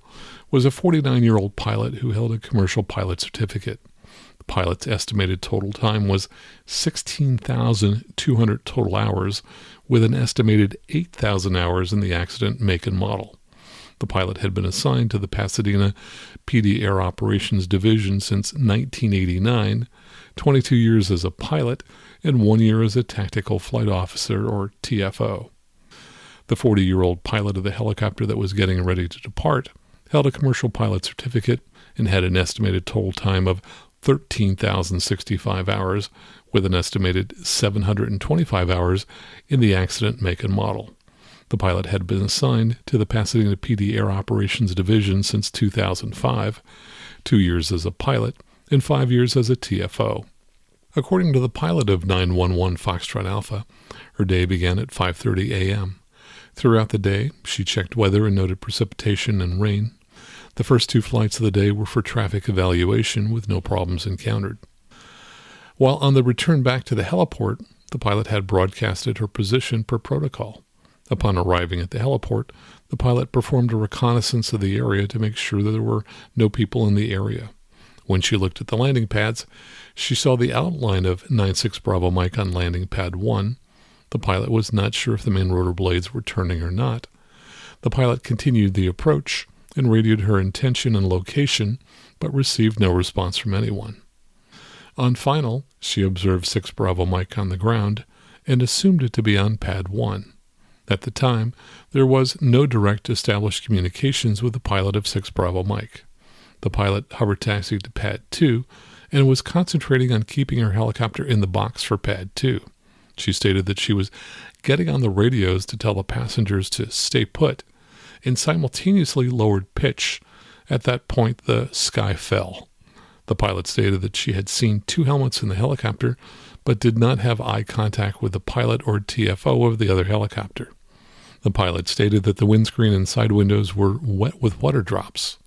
was a 49-year-old pilot who held a commercial pilot certificate. The pilot's estimated total time was 16,200 total hours, with an estimated 8,000 hours in the accident make and model. The pilot had been assigned to the Pasadena PD Air Operations Division since 1989, 22 years as a pilot, and 1 year as a Tactical Flight Officer, or TFO. The 40-year-old pilot of the helicopter that was getting ready to depart held a commercial pilot certificate and had an estimated total time of 13,065 hours, with an estimated 725 hours in the accident make and model. The pilot had been assigned to the Pasadena PD Air Operations Division since 2005, 2 years as a pilot, and 5 years as a TFO. According to the pilot of 911 Foxtrot Alpha, her day began at 5:30 a.m. Throughout the day, she checked weather and noted precipitation and rain. The first 2 flights of the day were for traffic evaluation with no problems encountered. While on the return back to the heliport, the pilot had broadcasted her position per protocol. Upon arriving at the heliport, the pilot performed a reconnaissance of the area to make sure that there were no people in the area. When she looked at the landing pads, she saw the outline of 96 Bravo Mike on landing pad 1. The pilot was not sure if the main rotor blades were turning or not. The pilot continued the approach and radioed her intention and location, but received no response from anyone. On final, she observed 6 Bravo Mike on the ground and assumed it to be on Pad 1. At the time, there was no direct established communications with the pilot of 6 Bravo Mike. The pilot hover taxied to Pad 2 and was concentrating on keeping her helicopter in the box for Pad 2. She stated that she was getting on the radios to tell the passengers to stay put and simultaneously lowered pitch. At that point, the sky fell. The pilot stated that she had seen 2 helmets in the helicopter, but did not have eye contact with the pilot or TFO of the other helicopter. The pilot stated that the windscreen and side windows were wet with water drops.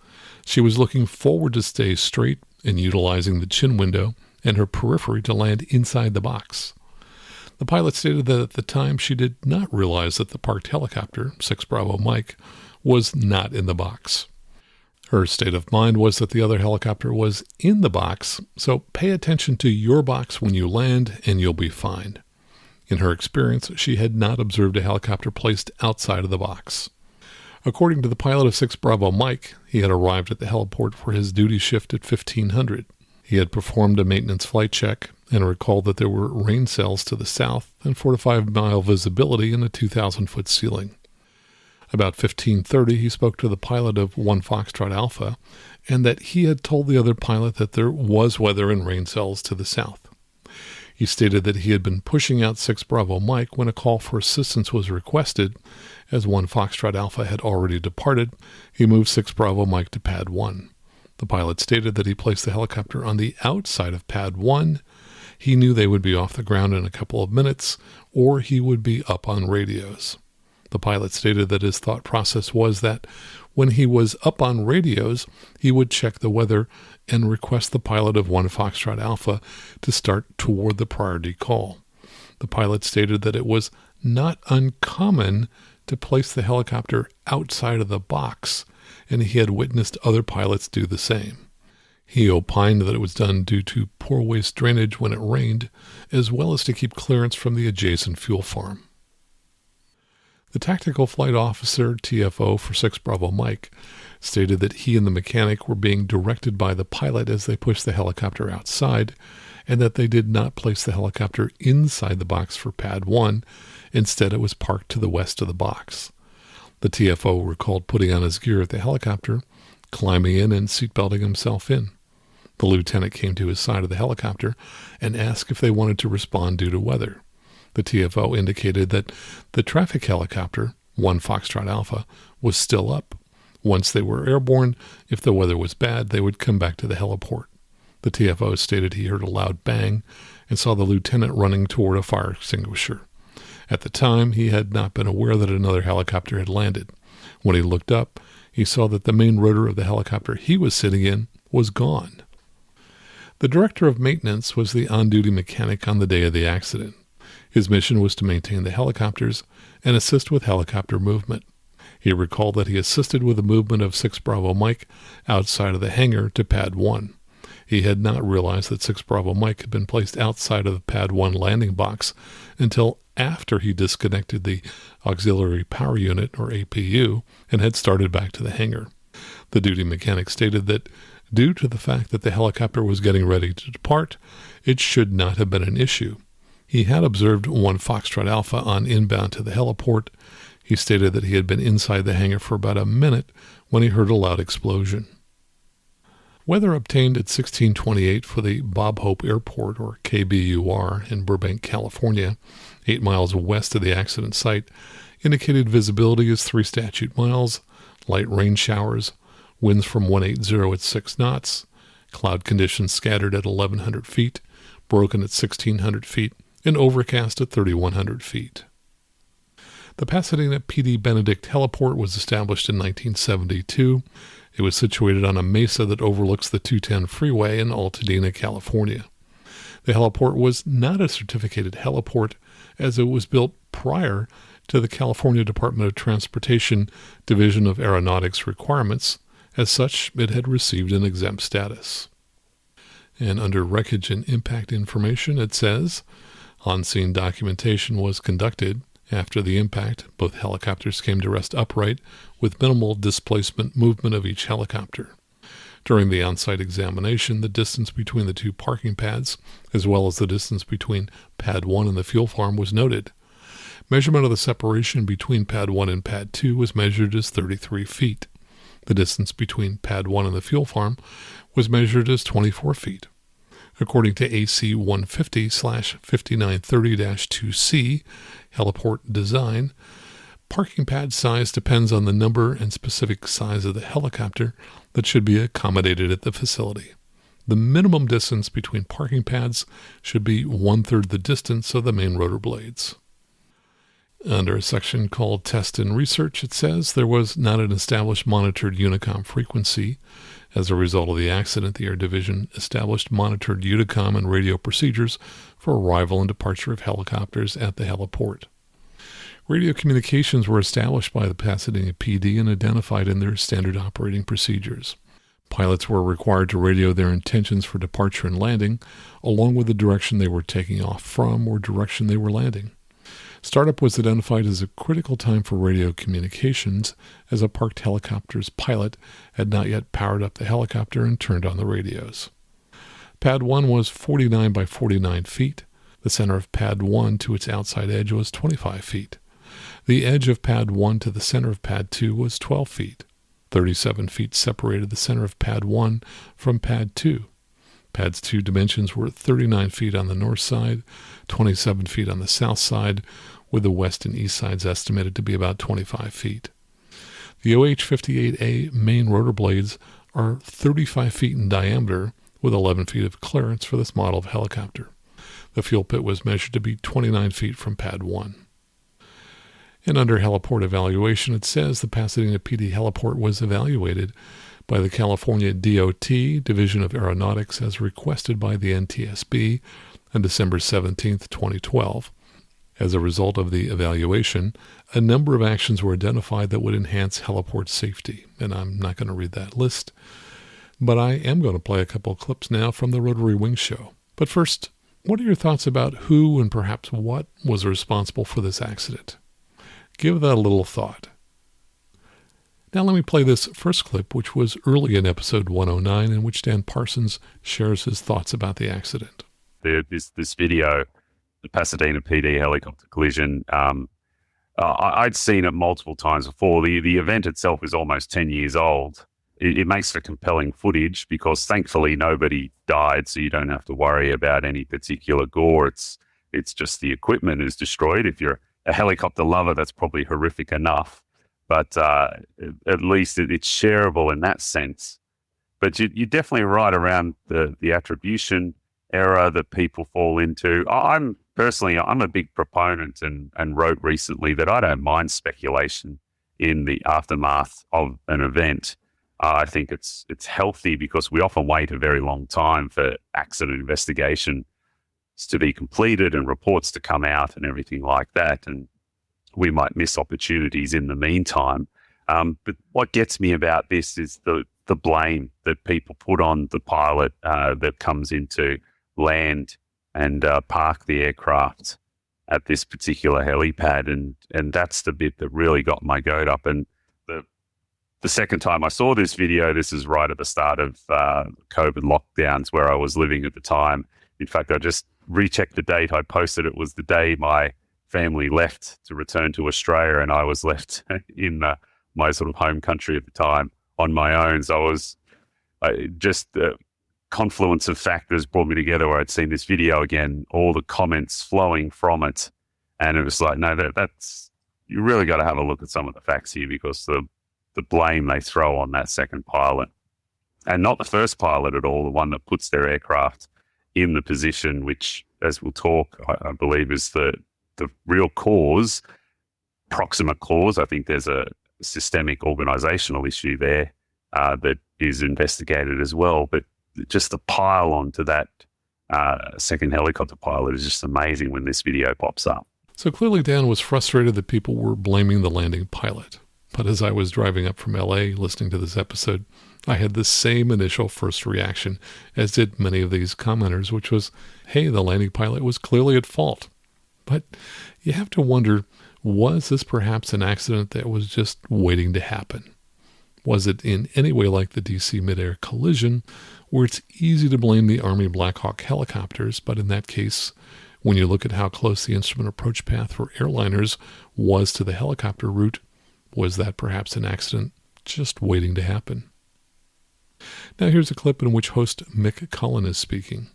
She was looking forward to stay straight and utilizing the chin window and her periphery to land inside the box. The pilot stated that at the time she did not realize that the parked helicopter, 6 Bravo Mike, was not in the box. Her state of mind was that the other helicopter was in the box, so pay attention to your box when you land and you'll be fine. In her experience, she had not observed a helicopter placed outside of the box. According to the pilot of 6 Bravo Mike, he had arrived at the heliport for his duty shift at 1500. He had performed a maintenance flight check and recalled that there were rain cells to the south and 4 to 5 mile visibility in a 2,000-foot ceiling. About 15:30, he spoke to the pilot of 1 Foxtrot Alpha and that he had told the other pilot that there was weather and rain cells to the south. He stated that he had been pushing out 6 Bravo Mike when a call for assistance was requested. As 1 Foxtrot Alpha had already departed, he moved 6 Bravo Mike to Pad 1. The pilot stated that he placed the helicopter on the outside of Pad 1. He knew they would be off the ground in a couple of minutes, or he would be up on radios. The pilot stated that his thought process was that when he was up on radios, he would check the weather and request the pilot of 1 Foxtrot Alpha to start toward the priority call. The pilot stated that it was not uncommon to place the helicopter outside of the box, and he had witnessed other pilots do the same. He opined that it was done due to poor waste drainage when it rained, as well as to keep clearance from the adjacent fuel farm. The Tactical Flight Officer, TFO, for 6 Bravo Mike stated that he and the mechanic were being directed by the pilot as they pushed the helicopter outside, and that they did not place the helicopter inside the box for Pad 1. Instead, it was parked to the west of the box. The TFO recalled putting on his gear at the helicopter, climbing in and seatbelting himself in. The lieutenant came to his side of the helicopter and asked if they wanted to respond due to weather. The TFO indicated that the traffic helicopter, 1 Foxtrot Alpha, was still up. Once they were airborne, if the weather was bad, they would come back to the heliport. The TFO stated he heard a loud bang and saw the lieutenant running toward a fire extinguisher. At the time, he had not been aware that another helicopter had landed. When he looked up, he saw that the main rotor of the helicopter he was sitting in was gone. The director of maintenance was the on-duty mechanic on the day of the accident. His mission was to maintain the helicopters and assist with helicopter movement. He recalled that he assisted with the movement of 6 Bravo Mike outside of the hangar to Pad 1. He had not realized that 6 Bravo Mike had been placed outside of the Pad 1 landing box until after he disconnected the Auxiliary Power Unit, or APU, and had started back to the hangar. The duty mechanic stated that due to the fact that the helicopter was getting ready to depart, it should not have been an issue. He had observed 1 Foxtrot Alpha on inbound to the heliport. He stated that he had been inside the hangar for about a minute when he heard a loud explosion. Weather obtained at 1628 for the Bob Hope Airport, or KBUR, in Burbank, California, 8 miles west of the accident site, indicated visibility as 3 statute miles, light rain showers, winds from 180 at 6 knots, cloud conditions scattered at 1,100 feet, broken at 1,600 feet, and overcast at 3,100 feet. The Pasadena PD Benedict Heliport was established in 1972. It was situated on a mesa that overlooks the 210 freeway in Altadena, California. The heliport was not a certificated heliport, as it was built prior to the California Department of Transportation Division of Aeronautics requirements. As such, it had received an exempt status. And under wreckage and impact information, it says, on-scene documentation was conducted. After the impact, both helicopters came to rest upright with minimal displacement movement of each helicopter. During the on-site examination, the distance between the two parking pads, as well as the distance between Pad 1 and the fuel farm, was noted. Measurement of the separation between Pad 1 and Pad 2 was measured as 33 feet. The distance between Pad 1 and the fuel farm was measured as 24 feet. According to AC 150/5930-2C, Heliport Design, parking pad size depends on the number and specific size of the helicopter that should be accommodated at the facility. The minimum distance between parking pads should be 1/3 the distance of the main rotor blades. Under a section called Test and Research, it says there was not an established monitored Unicom frequency. As a result of the accident, the Air Division established monitored Unicom and radio procedures for arrival and departure of helicopters at the heliport. Radio communications were established by the Pasadena PD and identified in their standard operating procedures. Pilots were required to radio their intentions for departure and landing, along with the direction they were taking off from or direction they were landing. Startup was identified as a critical time for radio communications, as a parked helicopter's pilot had not yet powered up the helicopter and turned on the radios. Pad 1 was 49 by 49 feet. The center of Pad 1 to its outside edge was 25 feet. The edge of Pad 1 to the center of Pad 2 was 12 feet. 37 feet separated the center of Pad 1 from Pad 2. Pad's 2 dimensions were 39 feet on the north side, 27 feet on the south side, with the west and east sides estimated to be about 25 feet. The OH-58A main rotor blades are 35 feet in diameter, with 11 feet of clearance for this model of helicopter. The fuel pit was measured to be 29 feet from Pad 1. And under heliport evaluation, it says the Pasadena PD Heliport was evaluated by the California DOT, Division of Aeronautics, as requested by the NTSB on December 17, 2012. As a result of the evaluation, a number of actions were identified that would enhance heliport safety, and I'm not going to read that list, but I am going to play a couple of clips now from the Rotary Wing Show. But first, what are your thoughts about who and perhaps what was responsible for this accident? Give that a little thought. Now let me play this first clip, which was early in episode 109, in which Dan Parsons shares his thoughts about the accident. This video, the Pasadena PD helicopter collision, I'd seen it multiple times before. The event itself is almost 10 years old. It makes for compelling footage because thankfully nobody died, so you don't have to worry about any particular gore. It's just the equipment is destroyed. If you're a helicopter lover, that's probably horrific enough. But at least it's shareable in that sense. But you're definitely right around the attribution error that people fall into. I'm a big proponent and wrote recently that I don't mind speculation in the aftermath of an event. I think it's healthy because we often wait a very long time for accident investigations to be completed and reports to come out and everything like that. And we might miss opportunities in the meantime. But what gets me about this is the blame that people put on the pilot that comes into land and park the aircraft at this particular helipad. And that's the bit that really got my goat up. And the second time I saw this video, this is right at the start of COVID lockdowns where I was living at the time. In fact, I just rechecked the date. I posted it was the day my family left to return to Australia, and I was left in my sort of home country at the time on my own. So the confluence of factors brought me together where I'd seen this video again, all the comments flowing from it, and it was like, no, that's you really got to have a look at some of the facts here because the blame they throw on that second pilot, and not the first pilot at all, the one that puts their aircraft in the position, which, as we'll talk, I believe is the real cause, proximate cause. I think there's a systemic organizational issue there that is investigated as well. But just the pile onto that second helicopter pilot is just amazing when this video pops up. So clearly Dan was frustrated that people were blaming the landing pilot. But as I was driving up from LA listening to this episode, I had the same initial first reaction as did many of these commenters, which was, hey, the landing pilot was clearly at fault. But you have to wonder, was this perhaps an accident that was just waiting to happen? Was it in any way like the DC mid-air collision, where it's easy to blame the Army Black Hawk helicopters, but in that case, when you look at how close the instrument approach path for airliners was to the helicopter route, was that perhaps an accident just waiting to happen? Now here's a clip in which host Mick Cullen is speaking.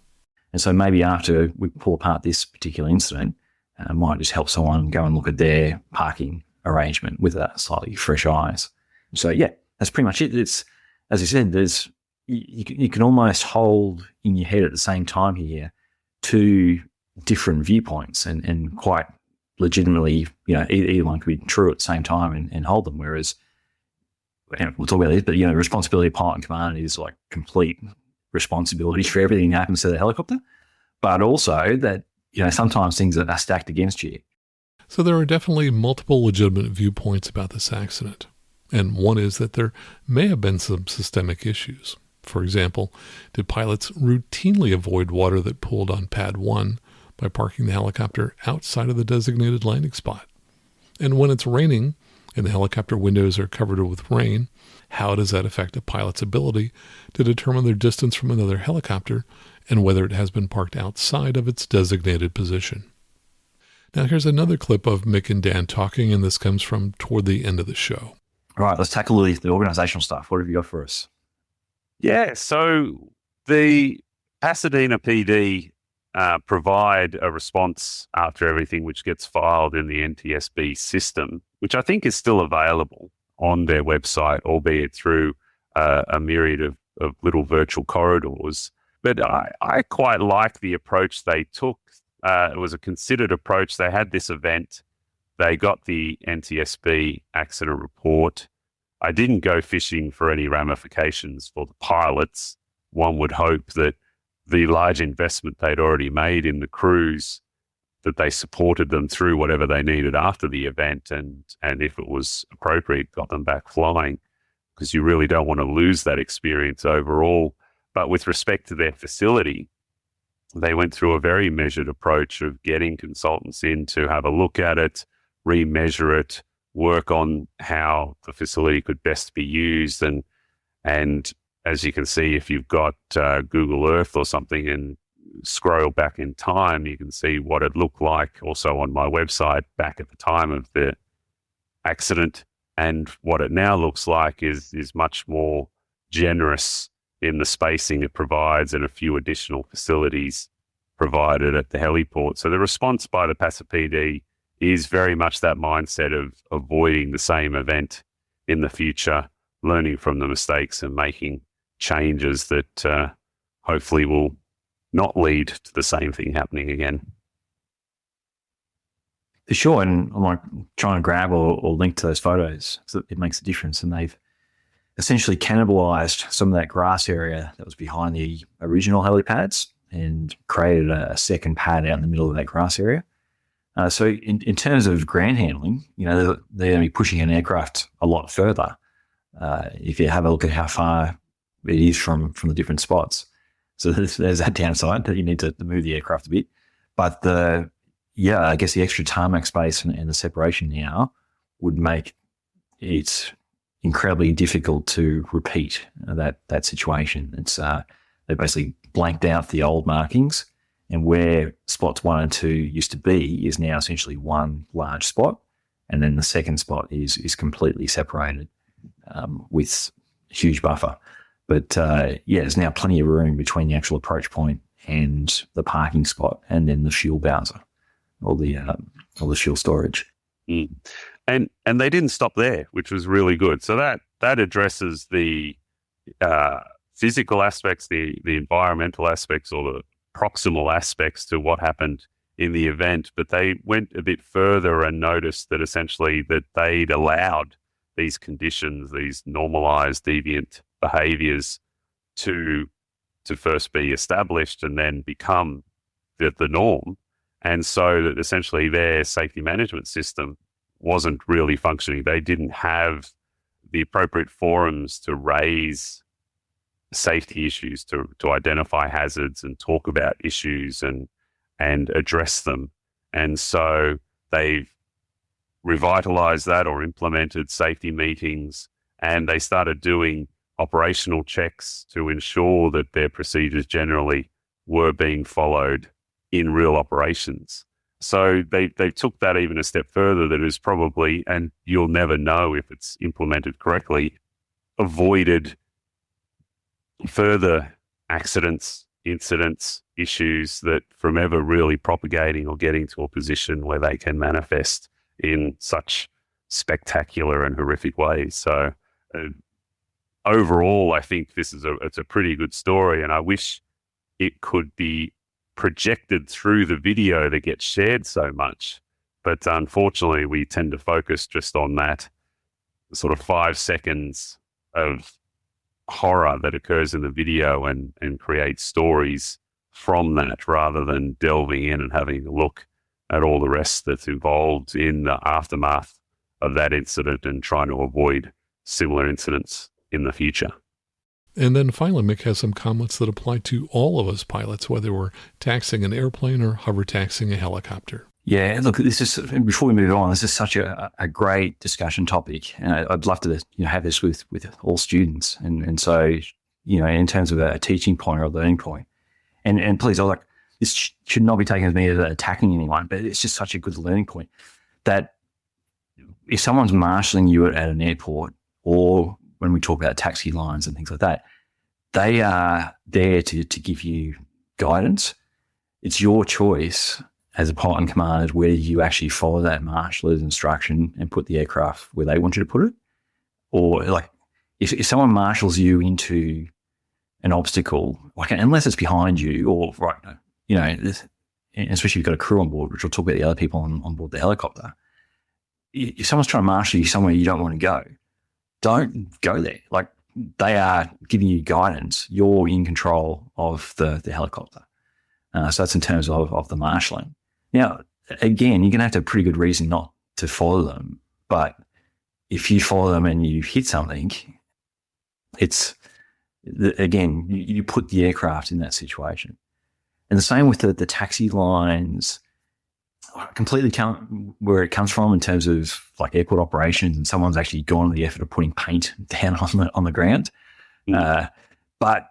And so maybe after we pull apart this particular incident, it might just help someone go and look at their parking arrangement with slightly fresh eyes. So yeah, that's pretty much it. It's, as I said, you can almost hold in your head at the same time here two different viewpoints and quite legitimately, either one could be true at the same time and hold them. Whereas, we'll talk about this, but responsibility of pilot and command is like complete responsibility for everything that happens to the helicopter, but also that sometimes things are stacked against you. So there are definitely multiple legitimate viewpoints about this accident, and one is that there may have been some systemic issues. For example, did pilots routinely avoid water that pooled on pad 1 by parking the helicopter outside of the designated landing spot? And when it's raining and the helicopter windows are covered with rain, how does that affect a pilot's ability to determine their distance from another helicopter and whether it has been parked outside of its designated position? Now here's another clip of Mick and Dan talking, and this comes from toward the end of the show. All right, let's tackle the organisational stuff. What have you got for us? Yeah, so the Pasadena PD provide a response after everything, which gets filed in the NTSB system, which I think is still available on their website, albeit through a myriad of little virtual corridors. But I quite like the approach they took. It was a considered approach. They had this event. They got the NTSB accident report. I didn't go fishing for any ramifications for the pilots. One would hope that the large investment they'd already made in the crews, that they supported them through whatever they needed after the event, and if it was appropriate, got them back flying, because you really don't want to lose that experience overall. But with respect to their facility, they went through a very measured approach of getting consultants in to have a look at it, remeasure it, work on how the facility could best be used. And as you can see, if you've got Google Earth or something and scroll back in time, you can see what it looked like also on my website back at the time of the accident. And what it now looks like is much more generous in the spacing it provides and a few additional facilities provided at the heliport. So the response by the Pasadena PD is very much that mindset of avoiding the same event in the future, learning from the mistakes and making changes that hopefully will not lead to the same thing happening again. For sure, and I'm like trying to grab or link to those photos so it makes a difference. And they've essentially cannibalized some of that grass area that was behind the original helipads and created a second pad out in the middle of that grass area. So in terms of ground handling, they're going to be pushing an aircraft a lot further if you have a look at how far it is from the different spots. So there's that downside that you need to move the aircraft a bit. But I guess the extra tarmac space and the separation now would make it incredibly difficult to repeat that situation. It's they basically blanked out the old markings, and where spots 1 and 2 used to be is now essentially one large spot, and then the second spot is completely separated with huge buffer. But there's now plenty of room between the actual approach point and the parking spot, and then the fuel bowser, all the fuel storage. Mm. And they didn't stop there, which was really good. So that addresses the physical aspects, the environmental aspects, or the proximal aspects to what happened in the event. But they went a bit further and noticed that essentially that they'd allowed these conditions, these normalized deviant behaviors to first be established and then become the norm. And so that essentially their safety management system wasn't really functioning. They didn't have the appropriate forums to raise safety issues, to identify hazards and talk about issues and address them. And so they've revitalized that or implemented safety meetings and they started doing operational checks to ensure that their procedures generally were being followed in real operations. So they took that even a step further, that is probably, and you'll never know if it's implemented correctly, avoided further accidents, incidents, issues that from ever really propagating or getting to a position where they can manifest in such spectacular and horrific ways. So overall, I think it's a pretty good story, and I wish it could be projected through the video that gets shared so much. But unfortunately, we tend to focus just on that sort of 5 seconds of horror that occurs in the video and create stories from that, rather than delving in and having a look at all the rest that's involved in the aftermath of that incident and trying to avoid similar incidents in the future. And then finally, Mick has some comments that apply to all of us pilots, whether we're taxiing an airplane or hover taxiing a helicopter. Yeah, look, this is, before we move on, this is such a great discussion topic. And I'd love to have this with all students. And so, in terms of a teaching point or a learning point, and please, this should not be taken as me as attacking anyone, but it's just such a good learning point that if someone's marshalling you at an airport, or when we talk about taxi lines and things like that, they are there to give you guidance. It's your choice as a pilot in command whether you actually follow that marshaller's instruction and put the aircraft where they want you to put it. Or if someone marshals you into an obstacle, unless it's behind you or especially if you've got a crew on board, which we'll talk about the other people on board the helicopter. If someone's trying to marshal you somewhere you don't want to go, don't go there. They are giving you guidance. You're in control of the helicopter. So that's in terms of the marshalling. Now, again, you're going to have to have a pretty good reason not to follow them. But if you follow them and you hit something, you put the aircraft in that situation. And the same with the taxi lines. Completely count where it comes from in terms of airport operations, and someone's actually gone to the effort of putting paint down on the ground. But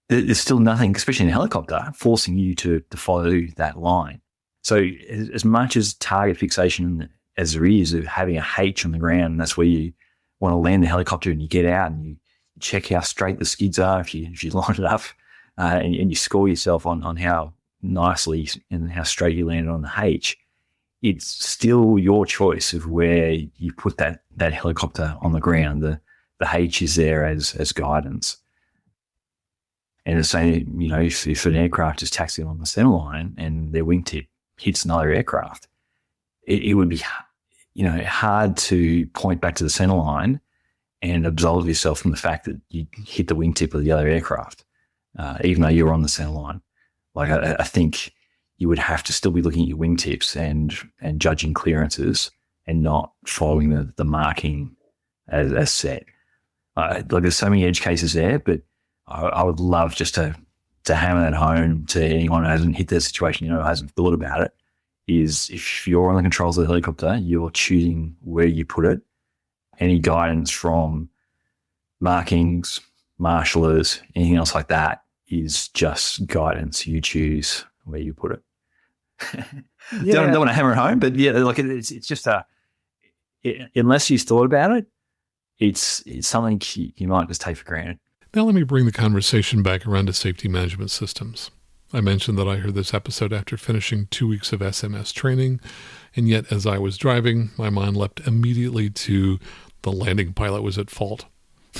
there's still nothing, especially in a helicopter, forcing you to follow that line. So as much as target fixation as there is of having a H on the ground, and that's where you want to land the helicopter and you get out and you check how straight the skids are if you line it up, and you score yourself on how nicely and how straight you landed on the H, it's still your choice of where you put that helicopter on the ground. The H is there as guidance. And the same, if an aircraft is taxiing on the center line and their wingtip hits another aircraft, it would be, hard to point back to the center line and absolve yourself from the fact that you hit the wingtip of the other aircraft, even though you're on the center line. I think you would have to still be looking at your wingtips and judging clearances and not following the marking as set. There's so many edge cases there, but I would love just to hammer that home to anyone who hasn't hit that situation, hasn't thought about it, is if you're on the controls of the helicopter, you're choosing where you put it. Any guidance from markings, marshalers, anything else like that is just guidance. You choose where you put it. Don't want to hammer it home, but it's just unless you've thought about it, it's something you might just take for granted. Now let me bring the conversation back around to safety management systems. I mentioned that I heard this episode after finishing 2 weeks of SMS training, and yet as I was driving, my mind leapt immediately to the landing pilot was at fault.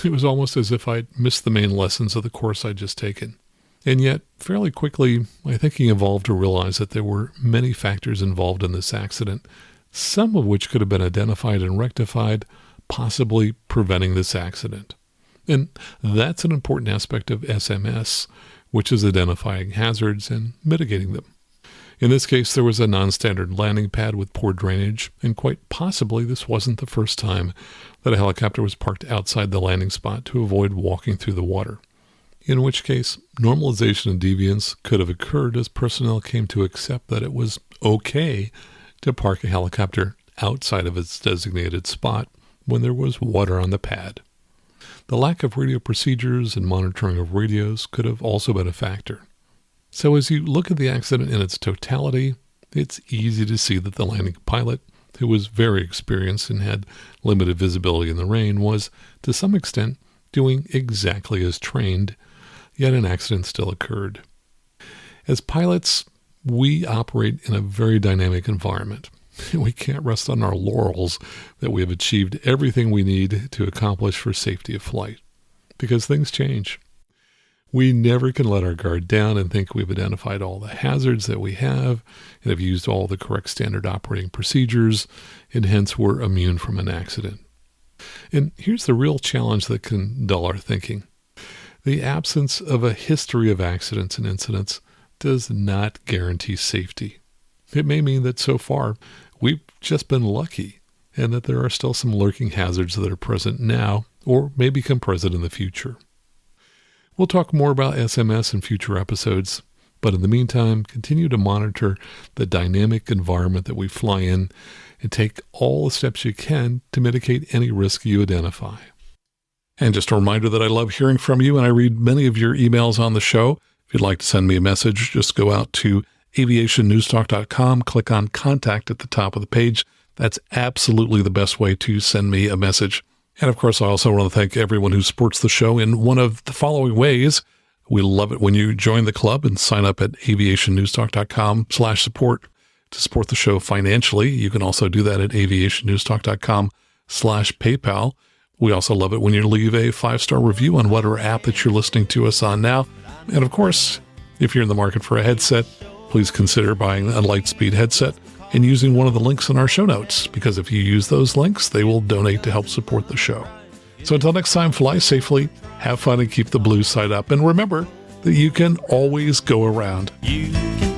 It was almost as if I'd missed the main lessons of the course I'd just taken. And yet, fairly quickly, my thinking evolved to realize that there were many factors involved in this accident, some of which could have been identified and rectified, possibly preventing this accident. And that's an important aspect of SMS, which is identifying hazards and mitigating them. In this case, there was a non-standard landing pad with poor drainage, and quite possibly this wasn't the first time that a helicopter was parked outside the landing spot to avoid walking through the water. In which case, normalization of deviance could have occurred as personnel came to accept that it was okay to park a helicopter outside of its designated spot when there was water on the pad. The lack of radio procedures and monitoring of radios could have also been a factor. So as you look at the accident in its totality, it's easy to see that the landing pilot, who was very experienced and had limited visibility in the rain, was, to some extent, doing exactly as trained, yet an accident still occurred. As pilots, we operate in a very dynamic environment. We can't rest on our laurels that we have achieved everything we need to accomplish for safety of flight, because things change. We never can let our guard down and think we've identified all the hazards that we have and have used all the correct standard operating procedures, and hence we're immune from an accident. And here's the real challenge that can dull our thinking. The absence of a history of accidents and incidents does not guarantee safety. It may mean that so far we've just been lucky and that there are still some lurking hazards that are present now or may become present in the future. We'll talk more about SMS in future episodes, but in the meantime, continue to monitor the dynamic environment that we fly in and take all the steps you can to mitigate any risk you identify. And just a reminder that I love hearing from you, and I read many of your emails on the show. If you'd like to send me a message, just go out to aviationnewstalk.com, click on Contact at the top of the page. That's absolutely the best way to send me a message. And of course, I also want to thank everyone who supports the show in one of the following ways. We love it when you join the club and sign up at aviationnewstalk.com/support to support the show financially. You can also do that at aviationnewstalk.com/PayPal. We also love it when you leave a 5-star review on whatever app that you're listening to us on now. And of course, if you're in the market for a headset, please consider buying a Lightspeed headset and using one of the links in our show notes, because if you use those links, they will donate to help support the show. So until next time, fly safely, have fun, and keep the blue side up. And remember that you can always go around. You can